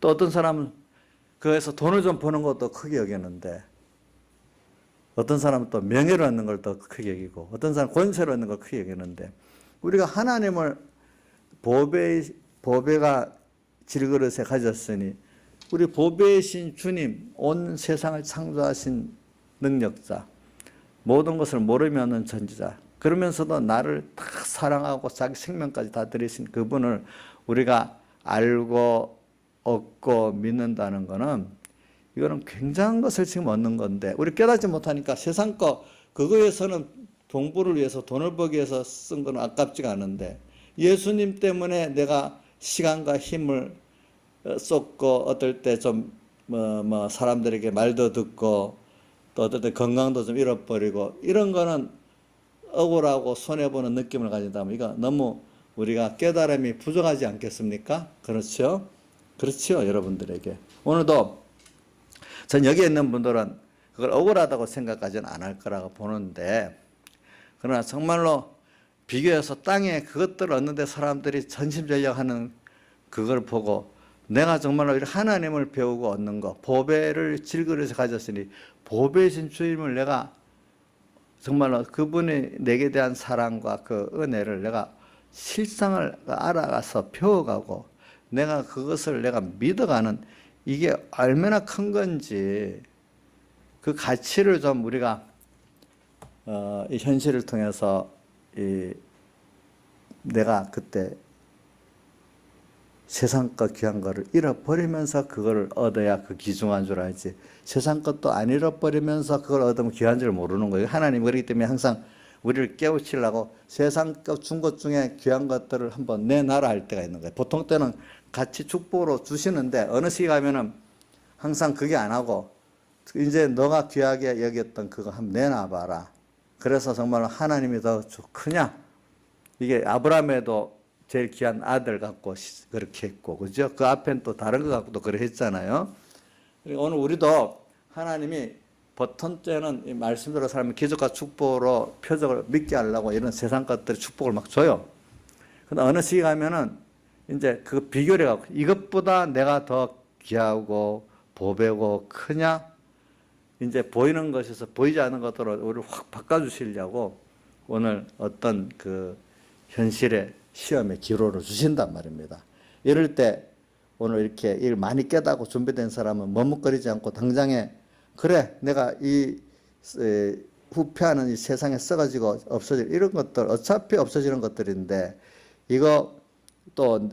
또 어떤 사람은 그래서 돈을 좀 버는 것도 크게 여기는데 어떤 사람은 또 명예를 얻는 걸 더 크게 여기고 어떤 사람은 권세를 얻는 걸 크게 여기는데 우리가 하나님을 보배가 질그릇에 가졌으니 우리 보배이신 주님, 온 세상을 창조하신 능력자, 모든 것을 모르면은 전지자, 그러면서도 나를 다 사랑하고 자기 생명까지 다 드리신 그분을 우리가 알고 얻고 믿는다는 것은 이거는 굉장한 것을 지금 얻는 건데 우리 깨닫지 못하니까 세상 거 그거에서는 동부를 위해서 돈을 벌기 위해서 쓴 건 아깝지가 않은데 예수님 때문에 내가 시간과 힘을 쏟고 어떨 때 좀 사람들에게 말도 듣고 또 어떨 때 건강도 좀 잃어버리고 이런 거는 억울하고 손해보는 느낌을 가진다면 이거 너무 우리가 깨달음이 부족하지 않겠습니까? 그렇죠? 그렇죠, 여러분들에게. 오늘도 전 여기 있는 분들은 그걸 억울하다고 생각하지는 않을 거라고 보는데 그러나 정말로 비교해서 땅에 그것들을 얻는데 사람들이 전심전력하는 그걸 보고 내가 정말로 하나님을 배우고 얻는 거 보배를 질그릇에 가졌으니 보배이신 주님을 내가 정말로 그분이 내게 대한 사랑과 그 은혜를 내가 실상을 알아가서 배워가고 내가 그것을 내가 믿어가는 이게 얼마나 큰 건지 그 가치를 좀 우리가 이 현실을 통해서 내가 그때 세상 것 귀한 거를 잃어버리면서 그걸 얻어야 그 귀중한 줄 알지 세상 것도 안 잃어버리면서 그걸 얻으면 귀한 줄 모르는 거예요. 하나님 그렇기 때문에 항상 우리를 깨우치려고 세상 것 준 것 중에 귀한 것들을 한번 내놔라 할 때가 있는 거예요. 보통 때는 같이 축복으로 주시는데 어느 시기 가면은 항상 그게 안 하고 이제 너가 귀하게 여겼던 그거 한번 내놔봐라. 그래서 정말 하나님이 더 크냐? 이게 아브라함에도 제일 귀한 아들 갖고 그렇게 했고, 그죠? 그 앞엔 또 다른 거 갖고도 그렇게 했잖아요. 그리고 오늘 우리도 하나님이 보통 때는 이 말씀대로 살면 기적과 축복으로 표적을 믿게 하려고 이런 세상 것들이 축복을 막 줘요. 근데 어느 시기 가면은 이제 그 비교를 해갖고 이것보다 내가 더 귀하고 보배고 크냐? 이제 보이는 것에서 보이지 않는 것들을 우리를 확 바꿔주시려고 오늘 어떤 그 현실의 시험의 기로를 주신단 말입니다. 이럴 때 오늘 이렇게 일 많이 깨닫고 준비된 사람은 머뭇거리지 않고 당장에 그래 내가 이 후패하는 이 세상에 썩어지고 없어질 이런 것들 어차피 없어지는 것들인데 이거 또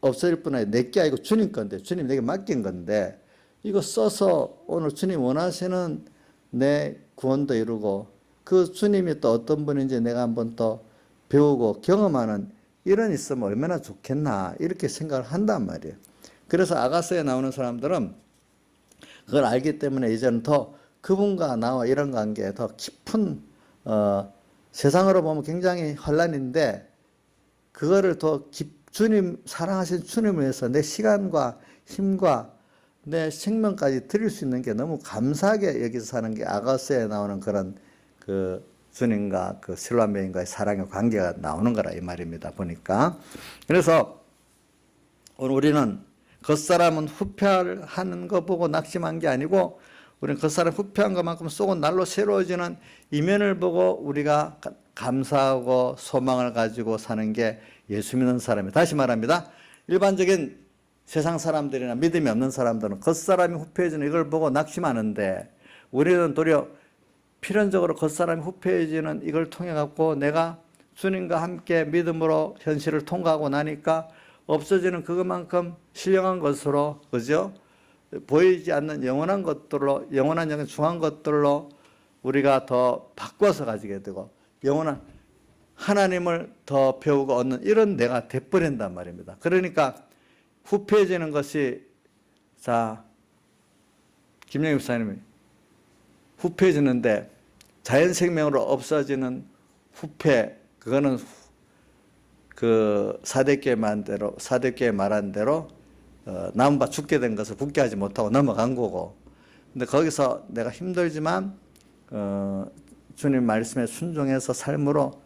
없어질 뿐 아니라 내게 아니고 주님 건데 주님 내게 맡긴 건데 이거 써서 오늘 주님 원하시는 내 구원도 이루고 그 주님이 또 어떤 분인지 내가 한번 또 배우고 경험하는 이런 있으면 얼마나 좋겠나 이렇게 생각을 한단 말이에요. 그래서 아가서에 나오는 사람들은 그걸 알기 때문에 이제는 더 그분과 나와 이런 관계에 더 깊은 세상으로 보면 굉장히 혼란인데 그거를 더 주님 사랑하신 주님을 위해서 내 시간과 힘과 내 생명까지 드릴 수 있는 게 너무 감사하게 여기서 사는 게 아가서에 나오는 그런 그 주님과 그 실로암 여인과의 사랑의 관계가 나오는 거라 이 말입니다. 보니까. 그래서 오늘 우리는 겉사람은 후패하는 거 보고 낙심한 게 아니고 우리는 겉사람 후패한 것만큼 쏘고 날로 새로워지는 이면을 보고 우리가 감사하고 소망을 가지고 사는 게 예수 믿는 사람이에요. 다시 말합니다. 일반적인 세상 사람들이나 믿음이 없는 사람들은 겉사람이 후패해지는 이걸 보고 낙심하는데 우리는 도리어 필연적으로 겉사람이 후패해지는 이걸 통해 갖고 내가 주님과 함께 믿음으로 현실을 통과하고 나니까 없어지는 그것만큼 신령한 것으로 그죠? 보이지 않는 영원한 것들로 영원한 중한 것들로 우리가 더 바꿔서 가지게 되고 영원한 하나님을 더 배우고 얻는 이런 내가 돼버린단 말입니다. 그러니까 후패해지는 것이 자 김영희 목사님이 후패해지는데 자연생명으로 없어지는 후패 그거는 그 사대교에 말한 대로 남은 바 죽게 된 것을 굳게 하지 못하고 넘어간 거고. 근데 거기서 내가 힘들지만 주님 말씀에 순종해서 삶으로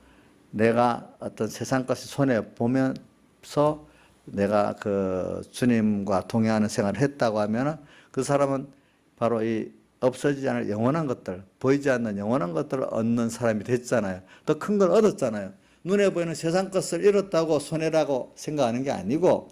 내가 어떤 세상 것이 손해 보면서 내가 그 주님과 동행하는 생활을 했다고 하면은 그 사람은 바로 이 없어지지 않을 영원한 것들, 보이지 않는 영원한 것들을 얻는 사람이 됐잖아요. 더 큰 걸 얻었잖아요. 눈에 보이는 세상 것을 잃었다고 손해라고 생각하는 게 아니고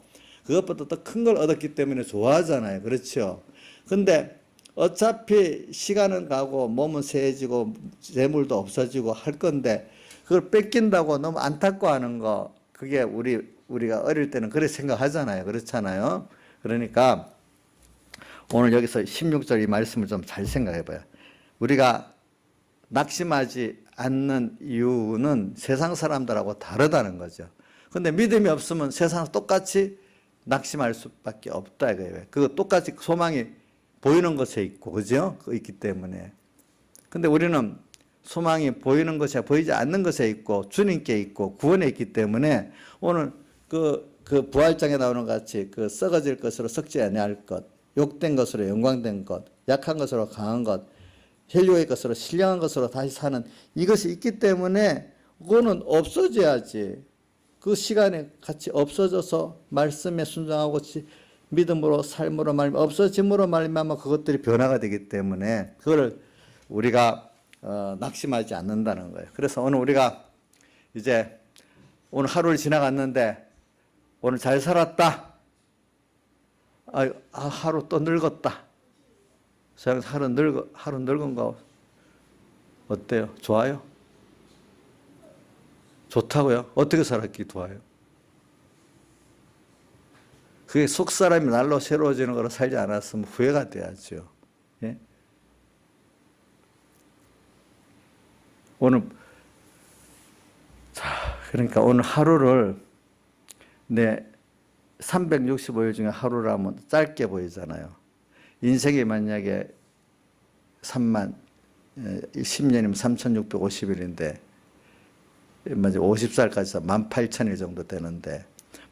그것보다 더 큰 걸 얻었기 때문에 좋아하잖아요. 그렇죠? 근데 어차피 시간은 가고 몸은 세해지고 재물도 없어지고 할 건데 그걸 뺏긴다고 너무 안타까워하는 거, 그게 우리가 어릴 때는 그렇게 생각하잖아요. 그렇잖아요. 그러니까 오늘 여기서 16절 이 말씀을 좀 잘 생각해 봐요. 우리가 낙심하지 않는 이유는 세상 사람들하고 다르다는 거죠. 근데 믿음이 없으면 세상 똑같이 낙심할 수밖에 없다 이거예요. 그거 똑같이 소망이 보이는 것에 있고, 그죠? 있기 때문에. 근데 우리는 소망이 보이는 것에, 보이지 않는 것에 있고, 주님께 있고, 구원에 있기 때문에 오늘 그 부활장에 나오는 것 같이 그 썩어질 것으로 썩지 아니할 것, 욕된 것으로 영광된 것, 약한 것으로 강한 것, 혈육의 것으로 신령한 것으로 다시 사는 이것이 있기 때문에 그거는 없어져야지. 그 시간에 같이 없어져서 말씀에 순종하고 믿음으로 삶으로 말미암아 없어짐으로 말미암아 그것들이 변화가 되기 때문에 그거를 우리가 낙심하지 않는다는 거예요. 그래서 오늘 우리가 이제 오늘 하루를 지나갔는데 오늘 잘 살았다. 하루 또 늙었다. 하루 늙은 거 어때요? 좋아요? 좋다고요? 어떻게 살았기 좋아요? 그게 속사람이 날로 새로워지는 거로 살지 않았으면 후회가 돼야죠. 예? 그러니까 오늘 하루를 365일 중에 하루라면 짧게 보이잖아요. 인생이 만약에 10년이면 3650일인데, 50살까지 18,000일 정도 되는데,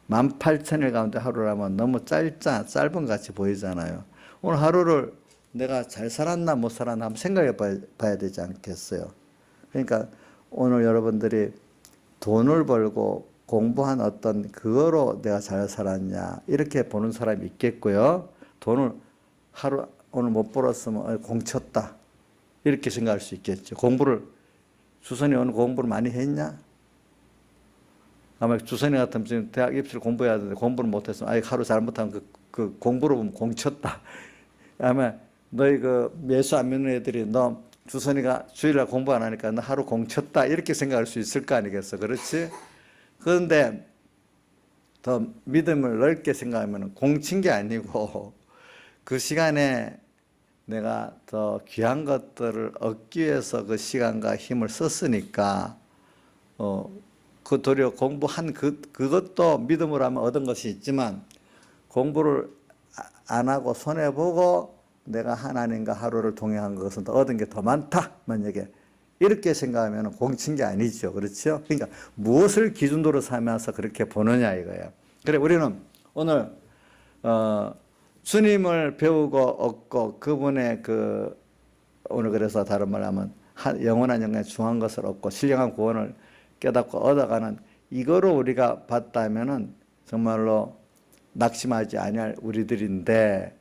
18,000일 가운데 하루라면 너무 짧은 것 같이 보이잖아요. 오늘 하루를 내가 잘 살았나 못 살았나 한번 생각해 봐야 되지 않겠어요? 그러니까 오늘 여러분들이 돈을 벌고 공부한 어떤 그거로 내가 잘 살았냐 이렇게 보는 사람이 있겠고요. 돈을 오늘 못 벌었으면 공쳤다 이렇게 생각할 수 있겠죠. 주선이 오늘 공부를 많이 했냐? 아마 주선이 같으면 지금 대학 입시를 공부해야 되는데 공부를 못했으면 하루 잘못하면 그 공부로 보면 공쳤다. 아마 너희 예수 안 믿는 애들이 너 주선이가 주일날 공부 안 하니까 너 하루 공쳤다 이렇게 생각할 수 있을 거 아니겠어. 그렇지? 그런데 더 믿음을 넓게 생각하면 공친 게 아니고 그 시간에 내가 더 귀한 것들을 얻기 위해서 그 시간과 힘을 썼으니까 그 도리어 공부한 그것도 믿음으로 하면 얻은 것이 있지만 공부를 안 하고 손해보고 내가 하나님과 하루를 동행한 것은 더 얻은 게 더 많다. 만약에 이렇게 생각하면 공친 게 아니죠. 그렇죠? 그러니까 무엇을 기준으로 삼아서 그렇게 보느냐 이거예요. 그래 우리는 오늘 주님을 배우고 얻고 그분의 오늘 그래서 다른 말 하면 영원한 영광에 중한 것을 얻고 신령한 구원을 깨닫고 얻어가는 이거로 우리가 봤다면은 정말로 낙심하지 아니할 우리들인데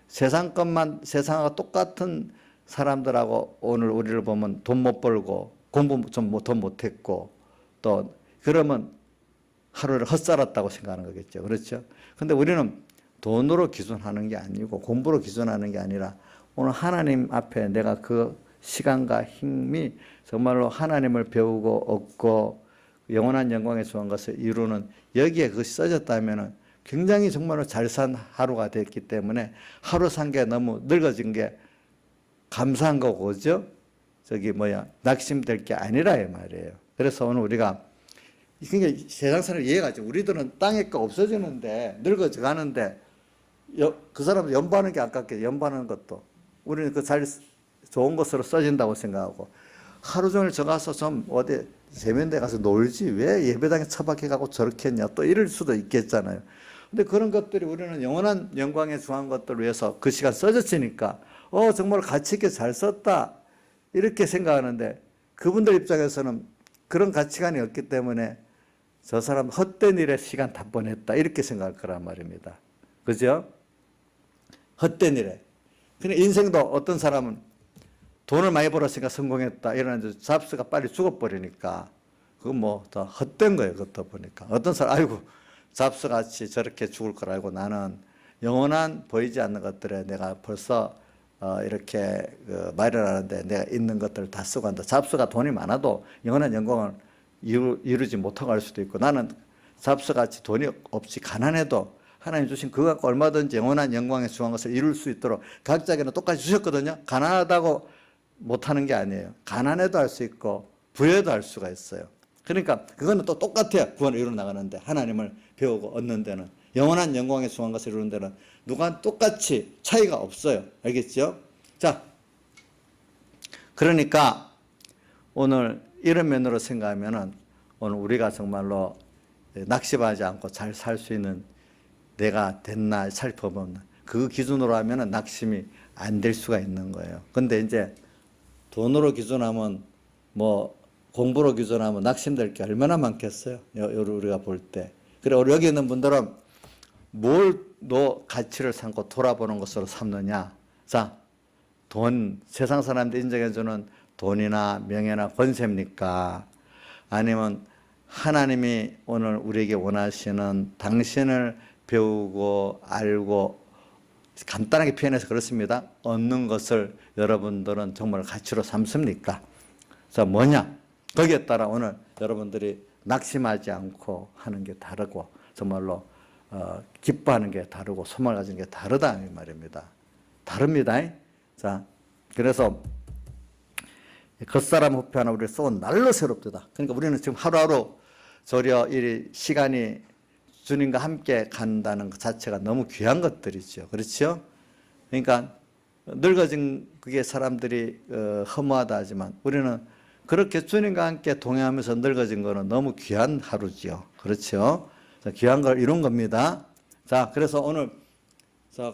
세상하고 똑같은 사람들하고 오늘 우리를 보면 돈 못 벌고 공부 돈 못했고 또 그러면 하루를 헛살았다고 생각하는 거겠죠. 그렇죠? 근데 우리는 돈으로 기준하는 게 아니고 공부로 기준하는 게 아니라 오늘 하나님 앞에 내가 그 시간과 힘이 정말로 하나님을 배우고 얻고 영원한 영광에 좋은 것을 이루는 여기에 그것이 써졌다면 굉장히 정말로 잘 산 하루가 됐기 때문에 하루 산 게 너무 늙어진 게 감사한 거고, 그죠? 낙심될 게 아니라 이 말이에요. 그래서 오늘 우리가 그러니까 세상 사람 이해가지. 우리들은 땅에 거 없어지는데 늙어져 가는데 그 사람은 연보하는 게 아깝게 연보하는 것도 우리는 좋은 것으로 써진다고 생각하고 하루 종일 저 가서 좀 어디 세면대 가서 놀지 왜 예배당에 처박혀 가고 저렇게 했냐 또 이럴 수도 있겠잖아요. 근데 그런 것들이 우리는 영원한 영광에 중한 것들을 위해서 그 시간 써졌으니까 정말 가치 있게 잘 썼다 이렇게 생각하는데 그분들 입장에서는 그런 가치관이 없기 때문에 저 사람 헛된 일에 시간 다 보냈다 이렇게 생각할 거란 말입니다. 그죠? 헛된 일에. 근데 인생도 어떤 사람은 돈을 많이 벌었으니까 성공했다 이러는데 잡스가 빨리 죽어버리니까 그건 뭐 더 헛된 거예요. 그것도 보니까 어떤 사람 아이고 잡스같이 저렇게 죽을 걸 알고 나는 영원한 보이지 않는 것들에 내가 벌써 이렇게 마련하는데 내가 있는 것들을 다 쓰고 한다. 잡스가 돈이 많아도 영원한 영광을 이루지 못하고 할 수도 있고 나는 잡스같이 돈이 없이 가난해도 하나님 주신 그거 갖고 얼마든지 영원한 영광에 중한 것을 이룰 수 있도록 각자에게는 똑같이 주셨거든요. 가난하다고 못하는 게 아니에요. 가난해도 할 수 있고 부여도 할 수가 있어요. 그러니까 그거는 또 똑같아요. 구원을 이루어 나가는데 하나님을 배우고 얻는 데는 영원한 영광에 중한 것을 이루는 데는 누가 똑같이 차이가 없어요. 알겠죠? 자, 그러니까 오늘 이런 면으로 생각하면은 오늘 우리가 정말로 낙심하지 않고 잘 살 수 있는 내가 됐나 살펴보면 그 기준으로 하면은 낙심이 안 될 수가 있는 거예요. 근데 이제 돈으로 기준하면 뭐 공부로 기준하면 낙심될 게 얼마나 많겠어요. 우리가 볼 때. 그래 여기 있는 분들은 뭘 너 가치를 삼고 돌아보는 것으로 삼느냐. 자, 돈, 세상 사람들이 인정해주는 돈이나 명예나 권세입니까? 아니면 하나님이 오늘 우리에게 원하시는 당신을 배우고 알고 간단하게 표현해서 그렇습니다. 얻는 것을 여러분들은 정말 가치로 삼습니까? 자, 뭐냐? 거기에 따라 오늘 여러분들이 낙심하지 않고 하는 게 다르고 정말로 기뻐하는 게 다르고 소망을 가지는 게 다르다 이 말입니다. 다릅니다. 자, 그래서 겉사람 후패하나 우리 쏘은 날로 새롭다. 그러니까 우리는 지금 하루하루 저려 이 시간이 주님과 함께 간다는 것 자체가 너무 귀한 것들이죠. 그렇죠? 그러니까 늙어진 그게 사람들이 허무하다 하지만 우리는 그렇게 주님과 함께 동행하면서 늙어진 거는 너무 귀한 하루지요. 그렇죠? 귀한 걸 이룬 겁니다. 자, 그래서 오늘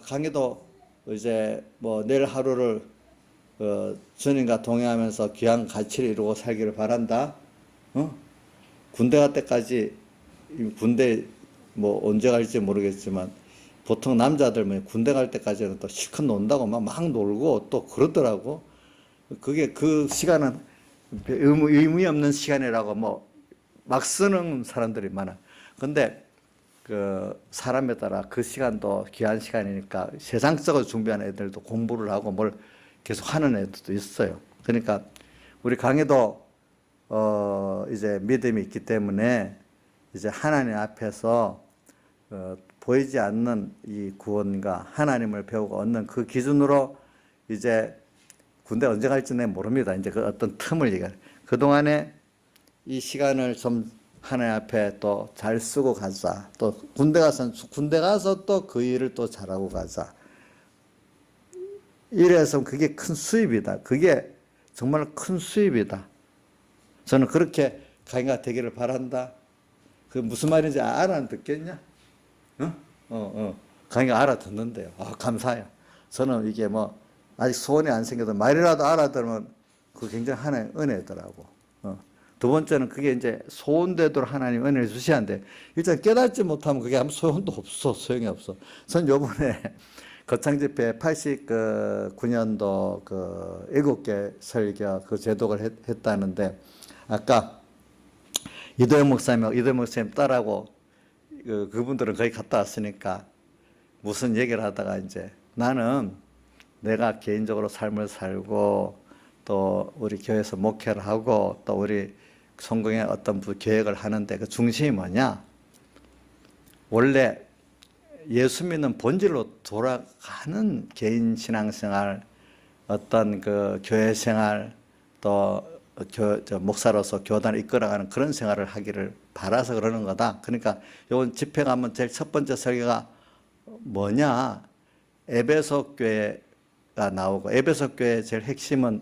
강의도 이제 뭐 내일 하루를 주님과 동행하면서 귀한 가치를 이루고 살기를 바란다. 군대 갈 때까지 군대 뭐 언제 갈지 모르겠지만 보통 남자들 뭐 군대 갈 때까지는 또 실컷 논다고 막 놀고 또 그러더라고. 그게 그 시간은 의미 없는 시간이라고 뭐 막 쓰는 사람들이 많아. 근데 그 사람에 따라 그 시간도 귀한 시간이니까 세상적으로 준비하는 애들도 공부를 하고 뭘 계속 하는 애들도 있어요. 그러니까 우리 강의도 이제 믿음이 있기 때문에 이제 하나님 앞에서 보이지 않는 이 구원과 하나님을 배우고 얻는 그 기준으로 이제 군대 언제 갈지 는 모릅니다. 이제 그 어떤 틈을 얘기해. 그동안에 이 시간을 좀 하나님 앞에 또 잘 쓰고 가자. 또 군대 가서 또 그 일을 또 잘하고 가자. 이래서 그게 큰 수입이다. 그게 정말 큰 수입이다. 저는 그렇게 강의가 되기를 바란다. 그 무슨 말인지 알아듣겠냐? 강의가 알아듣는데요. 감사해요. 저는 이게 뭐 아직 소원이 안 생겨도 말이라도 알아들으면 그 굉장히 하나의 은혜더라고. 두 번째는 그게 이제 소원되도록 하나님 은혜를 주시는데 일단 깨닫지 못하면 그게 아무 소용도 없어. 소용이 없어. 전 요번에 거창집회 89년도 그 7개 설교 그 제독을 했다는데 아까 이도영 목사님 딸하고 그분들은 거기 갔다 왔으니까 무슨 얘기를 하다가 이제 나는 내가 개인적으로 삶을 살고 또 우리 교회에서 목회를 하고 또 우리 성공의 어떤 계획을 하는데 그 중심이 뭐냐? 원래 예수 믿는 본질로 돌아가는 개인 신앙생활, 어떤 그 교회 생활, 또 목사로서 교단을 이끌어가는 그런 생활을 하기를 바라서 그러는 거다. 그러니까 이번 집회 가면 제일 첫 번째 설교가 뭐냐? 에베소 교회가 나오고 에베소 교회의 제일 핵심은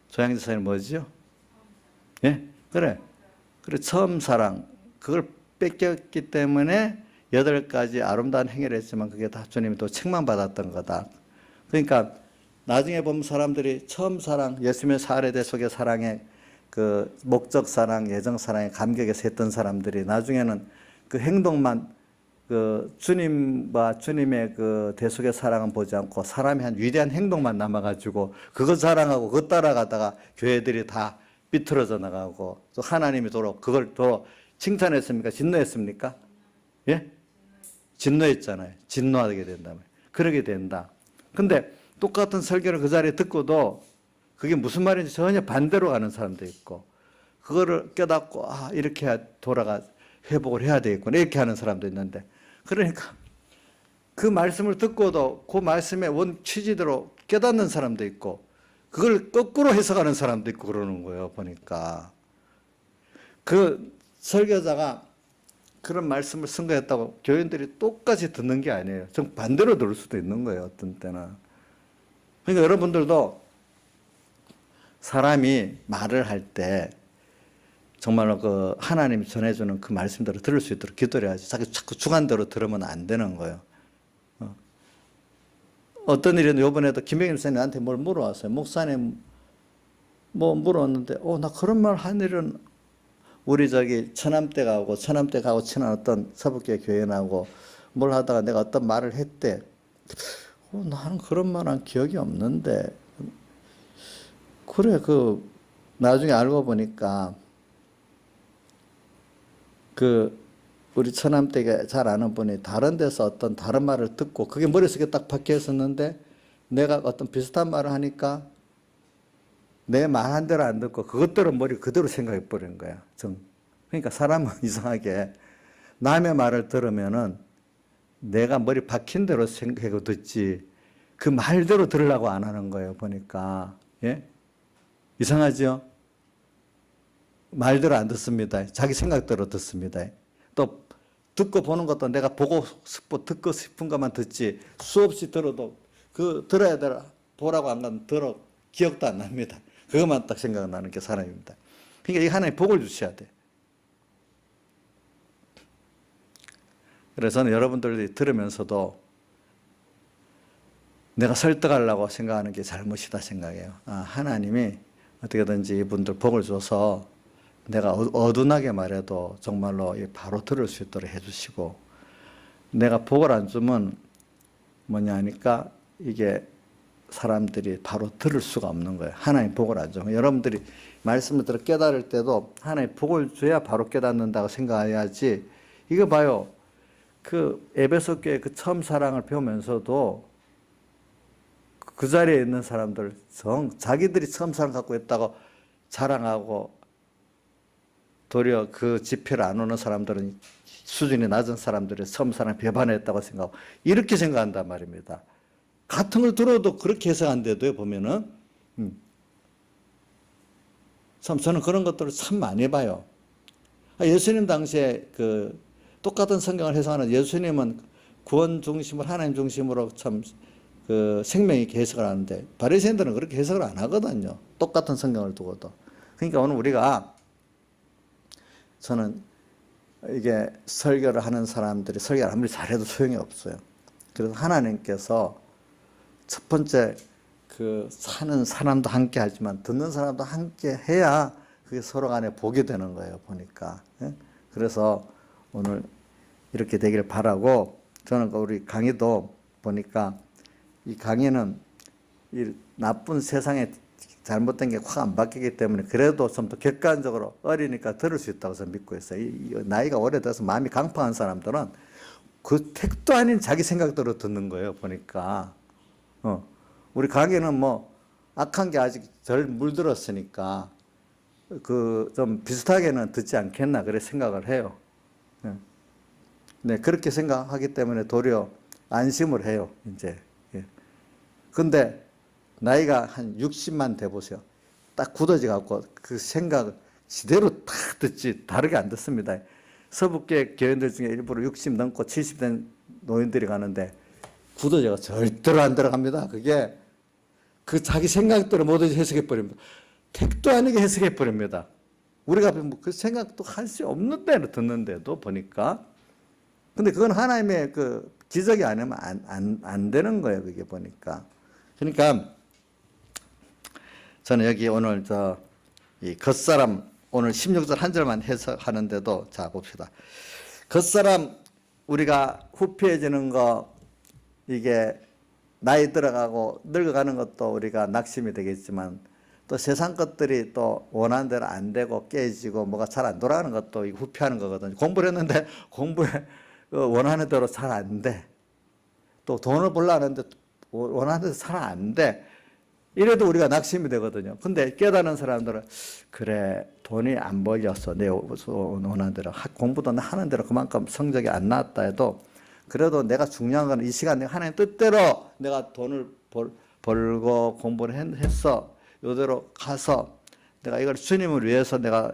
조양지 선생님 뭐죠? 예? 그래. 그리고 처음 사랑, 그걸 뺏겼기 때문에 8가지 아름다운 행위를 했지만 그게 다 주님이 또 책망받았던 거다. 그러니까 나중에 보면 사람들이 처음 사랑, 예수님의 사례대 속의 사랑에 그 목적 사랑, 예정 사랑에 감격에서 했던 사람들이 나중에는 그 행동만 그 주님과 주님의 그 대속의 사랑은 보지 않고 사람이 한 위대한 행동만 남아가지고 그거 자랑하고 그거 따라가다가 교회들이 다 삐뚤어져 나가고 또 하나님이 그걸 칭찬했습니까? 진노했습니까? 예? 진노했잖아요. 진노하게 된다면. 그러게 된다. 근데 똑같은 설교를 그 자리에 듣고도 그게 무슨 말인지 전혀 반대로 가는 사람도 있고 그거를 깨닫고 이렇게 회복을 해야 되겠구나 이렇게 하는 사람도 있는데 그러니까 그 말씀을 듣고도 그 말씀의 원 취지대로 깨닫는 사람도 있고 그걸 거꾸로 해석하는 사람도 있고 그러는 거예요. 보니까 그 설교자가 그런 말씀을 쓴 거였다고 교인들이 똑같이 듣는 게 아니에요. 좀 반대로 들을 수도 있는 거예요. 어떤 때는. 그러니까 여러분들도 사람이 말을 할 때 정말로 그 하나님이 전해주는 그 말씀대로 들을 수 있도록 기도를 해야지. 자꾸 주관대로 들으면 안 되는 거예요. 어떤 일은 요번에도 김병임 목사님 나한테 뭘 물어왔어요. 목사님 뭐 물어왔는데 나 그런 말 한 일은 우리 처남댁 가고 친한 어떤 서북교회 교인하고 뭘 하다가 내가 어떤 말을 했대. 나는 그런 말 한 기억이 없는데 그래 나중에 알고 보니까 우리 처남댁에 잘 아는 분이 다른 데서 어떤 다른 말을 듣고 그게 머릿속에 딱 박혀 있었는데 내가 어떤 비슷한 말을 하니까 내 말 한 대로 안 듣고 그것대로 머리 그대로 생각해 버린 거야. 그러니까 사람은 이상하게 남의 말을 들으면은 내가 머리 박힌 대로 생각하고 듣지 그 말대로 들으려고 안 하는 거예요. 보니까. 예? 이상하죠? 말대로 안 듣습니다. 자기 생각대로 듣습니다. 또 듣고 보는 것도 내가 듣고 싶은 것만 듣지 수없이 들어도 들어야 되라 보라고 안 가면 기억도 안 납니다. 그것만 딱 생각나는 게 사람입니다. 그러니까 이 하나님 복을 주셔야 돼. 그래서 저는 여러분들이 들으면서도 내가 설득하려고 생각하는 게 잘못이다 생각해요. 하나님이 어떻게든지 이분들 복을 줘서 내가 어둔하게 말해도 정말로 바로 들을 수 있도록 해주시고 내가 복을 안 주면 뭐냐 하니까 이게 사람들이 바로 들을 수가 없는 거예요. 하나님 복을 안 주면 여러분들이 말씀을 들어 깨달을 때도 하나님 복을 줘야 바로 깨닫는다고 생각해야지. 이거 봐요. 에베소 교회 처음 사랑을 배우면서도 그 자리에 있는 사람들 자기들이 처음 사랑 갖고 있다고 자랑하고 도리어 그 지표를 안 오는 사람들은 수준이 낮은 사람들이 처음 사랑 배반했다고 생각하고 이렇게 생각한단 말입니다. 같은 걸 들어도 그렇게 해석한데도요 보면은 참 저는 그런 것들을 참 많이 봐요. 예수님 당시에 똑같은 성경을 해석하는 예수님은 구원 중심으로 하나님 중심으로 참 생명 있게 해석을 하는데 바리새인들은 그렇게 해석을 안 하거든요. 똑같은 성경을 두고도. 그러니까 오늘 우리가 저는 이게 설교를 하는 사람들이 설교를 아무리 잘해도 소용이 없어요. 그래서 하나님께서 첫 번째 사는 사람도 함께 하지만 듣는 사람도 함께 해야 그게 서로 간에 복이 되는 거예요. 보니까. 그래서 오늘 이렇게 되기를 바라고 저는 우리 강의도 보니까 이 강의는 이 나쁜 세상에 잘못된 게 확 안 바뀌기 때문에 그래도 좀 더 객관적으로 어리니까 들을 수 있다고 저는 믿고 있어요. 나이가 오래돼서 마음이 강팍한 사람들은 그 택도 아닌 자기 생각대로 듣는 거예요. 보니까. 우리 강의는 뭐 악한 게 아직 덜 물들었으니까 좀 비슷하게는 듣지 않겠나 그래 생각을 해요. 네, 그렇게 생각하기 때문에 도리어 안심을 해요. 이제. 근데 나이가 한 60만 돼 보세요. 딱 굳어져 갖고 그 생각 지대로 딱 듣지 다르게 안 듣습니다. 서북계 교인들 중에 일부러 60 넘고 70 된 노인들이 가는데 굳어져가 절대로 안 들어갑니다. 그게 자기 생각대로 모두 해석해 버립니다. 택도 아니게 해석해 버립니다. 우리가 그 생각도 할 수 없는데 듣는데도 보니까. 근데 그건 하나님의 그 기적이 아니면 안 되는 거예요. 그게 보니까. 그러니까 저는 여기 오늘 이 겉사람 오늘 16절 한 절만 해석하는데도 자 봅시다. 겉사람 우리가 후피해지는 거 이게 나이 들어가고 늙어가는 것도 우리가 낙심이 되겠지만 또 세상 것들이 또 원하는 대로 안 되고 깨지고 뭐가 잘 안 돌아가는 것도 후피하는 거거든요. 공부를 했는데 공부에 원하는 대로 잘 안 돼. 또 돈을 벌려 하는데 원하는 대로 잘 안 돼. 이래도 우리가 낙심이 되거든요. 근데 깨닫는 사람들은 그래 돈이 안 벌렸어. 내 원하는 대로 공부도 하는 대로 그만큼 성적이 안 나왔다 해도 그래도 내가 중요한 건 이 시간 내가 하나님 뜻대로 내가 돈을 벌고 공부를 했어. 이대로 가서 내가 이걸 주님을 위해서 내가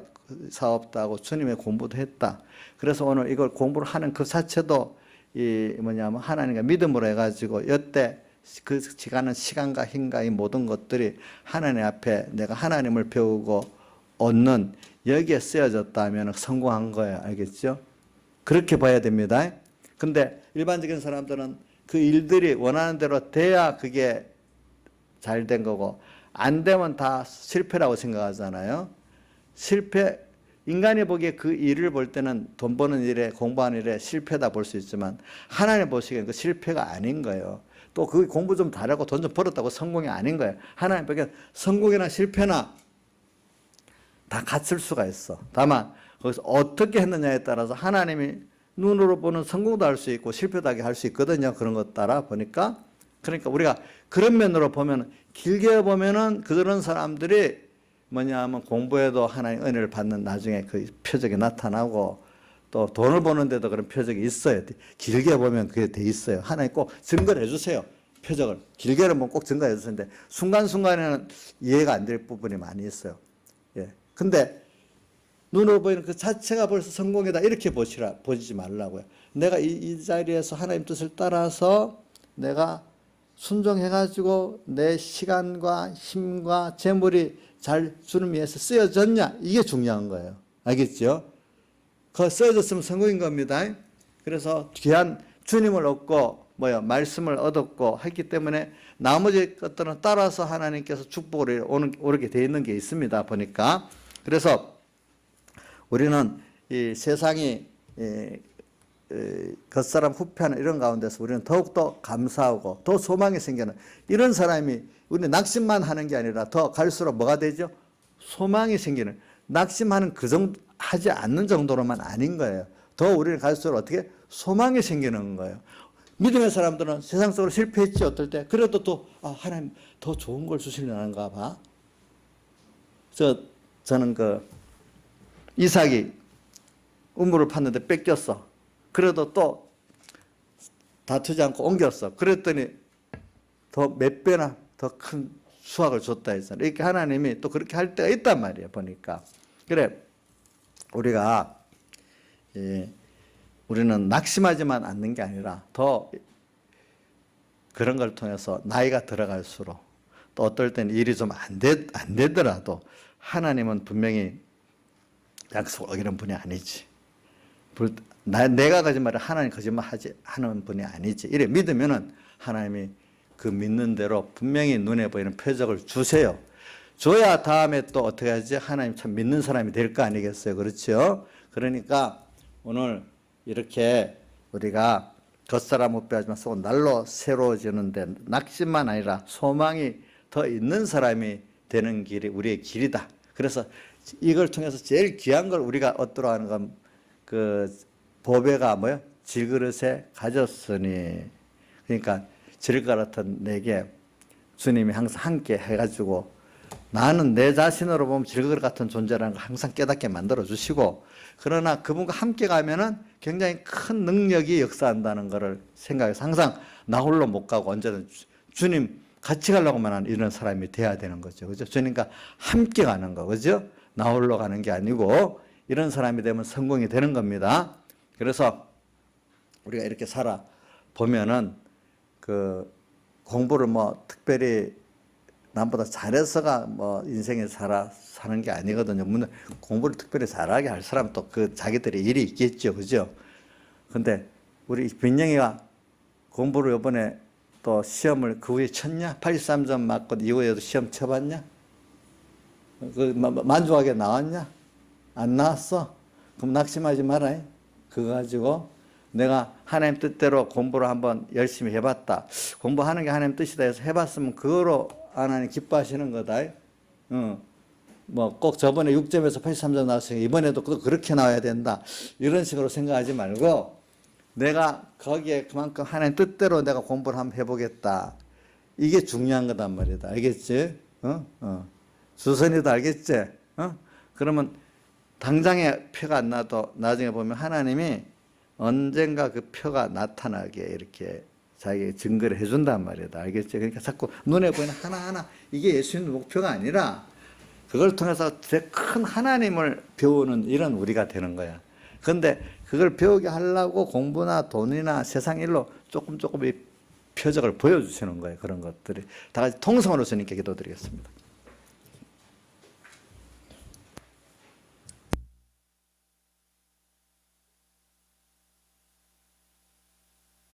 사업도 하고 주님의 공부도 했다. 그래서 오늘 이걸 공부를 하는 그 자체도 이 뭐냐면 하나님과 믿음으로 해가지고 여태 그 시간은 시간과 힘과 이 모든 것들이 하나님 앞에 내가 하나님을 배우고 얻는 여기에 쓰여졌다면 성공한 거예요. 알겠죠? 그렇게 봐야 됩니다. 근데 일반적인 사람들은 그 일들이 원하는 대로 돼야 그게 잘 된 거고 안 되면 다 실패라고 생각하잖아요. 실패, 인간이 보기에 그 일을 볼 때는 돈 버는 일에 공부하는 일에 실패다 볼 수 있지만 하나님 보시기엔 그 실패가 아닌 거예요. 또 그 공부 좀 잘하고 돈 좀 벌었다고 성공이 아닌 거예요. 하나님 보기엔 성공이나 실패나 다 같을 수가 있어. 다만 거기서 어떻게 했느냐에 따라서 하나님이 눈으로 보는 성공도 할 수 있고 실패도 하게 할 수 있거든요. 그런 것 따라 보니까. 그러니까 우리가 그런 면으로 보면 길게 보면은 그런 사람들이 뭐냐 하면 공부에도 하나님 은혜를 받는 나중에 그 표적이 나타나고 또 돈을 버는데도 그런 표적이 있어요. 길게 보면 그게 돼 있어요. 하나님 꼭 증거를 해주세요. 표적을. 길게는 뭐 꼭 증거해 주시는데 순간순간에는 이해가 안 될 부분이 많이 있어요. 예. 근데 눈으로 보이는 그 자체가 벌써 성공이다. 이렇게 보지 말라고요. 내가 이 자리에서 하나님 뜻을 따라서 내가 순종해가지고 내 시간과 힘과 재물이 잘 주님 위해서 쓰여졌냐? 이게 중요한 거예요. 알겠죠? 그 쓰여졌으면 성공인 겁니다. 그래서 귀한 주님을 얻고 말씀을 얻었고 했기 때문에 나머지 것들은 따라서 하나님께서 축복을 오르게 되어 있는 게 있습니다. 보니까. 그래서 우리는 이 세상이 겉사람 후패하는 이런 가운데서 우리는 더욱더 감사하고 더 소망이 생기는 이런 사람이 우리는 낙심만 하는 게 아니라 더 갈수록 뭐가 되죠? 소망이 생기는 낙심하는 그 정도 하지 않는 정도로만 아닌 거예요. 더 우리는 갈수록 어떻게 소망이 생기는 거예요. 믿음의 사람들은 세상 속으로 실패했지 어떨 때 그래도 또 하나님 더 좋은 걸 주시려는가 봐. 저는 그 이삭이 우물을 팠는데 뺏겼어. 그래도 또 다투지 않고 옮겼어. 그랬더니 더 몇 배나 더 큰 수확을 줬다 했잖아요. 이렇게 하나님이 또 그렇게 할 때가 있단 말이에요. 보니까. 그래 우리가 우리는 낙심하지만 않는 게 아니라 더 그런 걸 통해서 나이가 들어갈수록 또 어떨 때는 일이 좀 안 되더라도 하나님은 분명히 약속을 어기는 분이 아니지. 내가 거짓말을 하나님 거짓말 하는 분이 아니지. 이래 믿으면은 하나님이 그 믿는 대로 분명히 눈에 보이는 표적을 주세요. 줘야 다음에 또 어떻게 하지? 하나님 참 믿는 사람이 될 거 아니겠어요? 그렇죠? 그러니까 오늘 이렇게 우리가 겉사람 후패하지만 속 날로 새로워지는데 낙심만 아니라 소망이 더 있는 사람이 되는 길이 우리의 길이다. 그래서 이걸 통해서 제일 귀한 걸 우리가 얻도록 하는 건 그 보배가 뭐요? 질그릇에 가졌으니. 그러니까 질그릇 같은 내게 주님이 항상 함께 해가지고 나는 내 자신으로 보면 질그릇 같은 존재라는 걸 항상 깨닫게 만들어 주시고 그러나 그분과 함께 가면은 굉장히 큰 능력이 역사한다는 것을 생각해서 항상 나 홀로 못 가고 언제든 주님 같이 가려고만 하는 이런 사람이 돼야 되는 거죠. 그죠? 주님과 함께 가는 거. 그죠? 나 홀로 가는 게 아니고 이런 사람이 되면 성공이 되는 겁니다. 그래서 우리가 이렇게 살아 보면은 그 공부를 뭐 특별히 남보다 잘해서가 뭐 인생에 사는 게 아니거든요. 물론 공부를 특별히 잘하게 할 사람 또 그 자기들의 일이 있겠죠. 그죠? 근데 우리 빈영이가 공부를 이번에 또 시험을 그 후에 쳤냐? 83점 맞고 이후에도 시험 쳐봤냐? 만족하게 나왔냐? 안 나왔어? 그럼 낙심하지 마라. 그거 가지고 내가 하나님 뜻대로 공부를 한번 열심히 해봤다. 공부하는 게 하나님 뜻이다 해서 해봤으면 그거로 하나님 기뻐하시는 거다. 뭐 꼭 저번에 6점에서 83점 나왔으니까 이번에도 또 그렇게 나와야 된다. 이런 식으로 생각하지 말고 내가 거기에 그만큼 하나님 뜻대로 내가 공부를 한번 해보겠다. 이게 중요한 거단 말이다. 알겠지? 주선이도 알겠지? 그러면 당장에 표가 안 나도 나중에 보면 하나님이 언젠가 그 표가 나타나게 이렇게 자기 증거를 해준단 말이다. 알겠지? 그러니까 자꾸 눈에 보이는 하나하나 이게 예수님의 목표가 아니라 그걸 통해서 더 큰 하나님을 배우는 이런 우리가 되는 거야. 그런데 그걸 배우게 하려고 공부나 돈이나 세상 일로 조금 이 표적을 보여주시는 거예요. 그런 것들이. 다 같이 통성으로 주님께 기도드리겠습니다.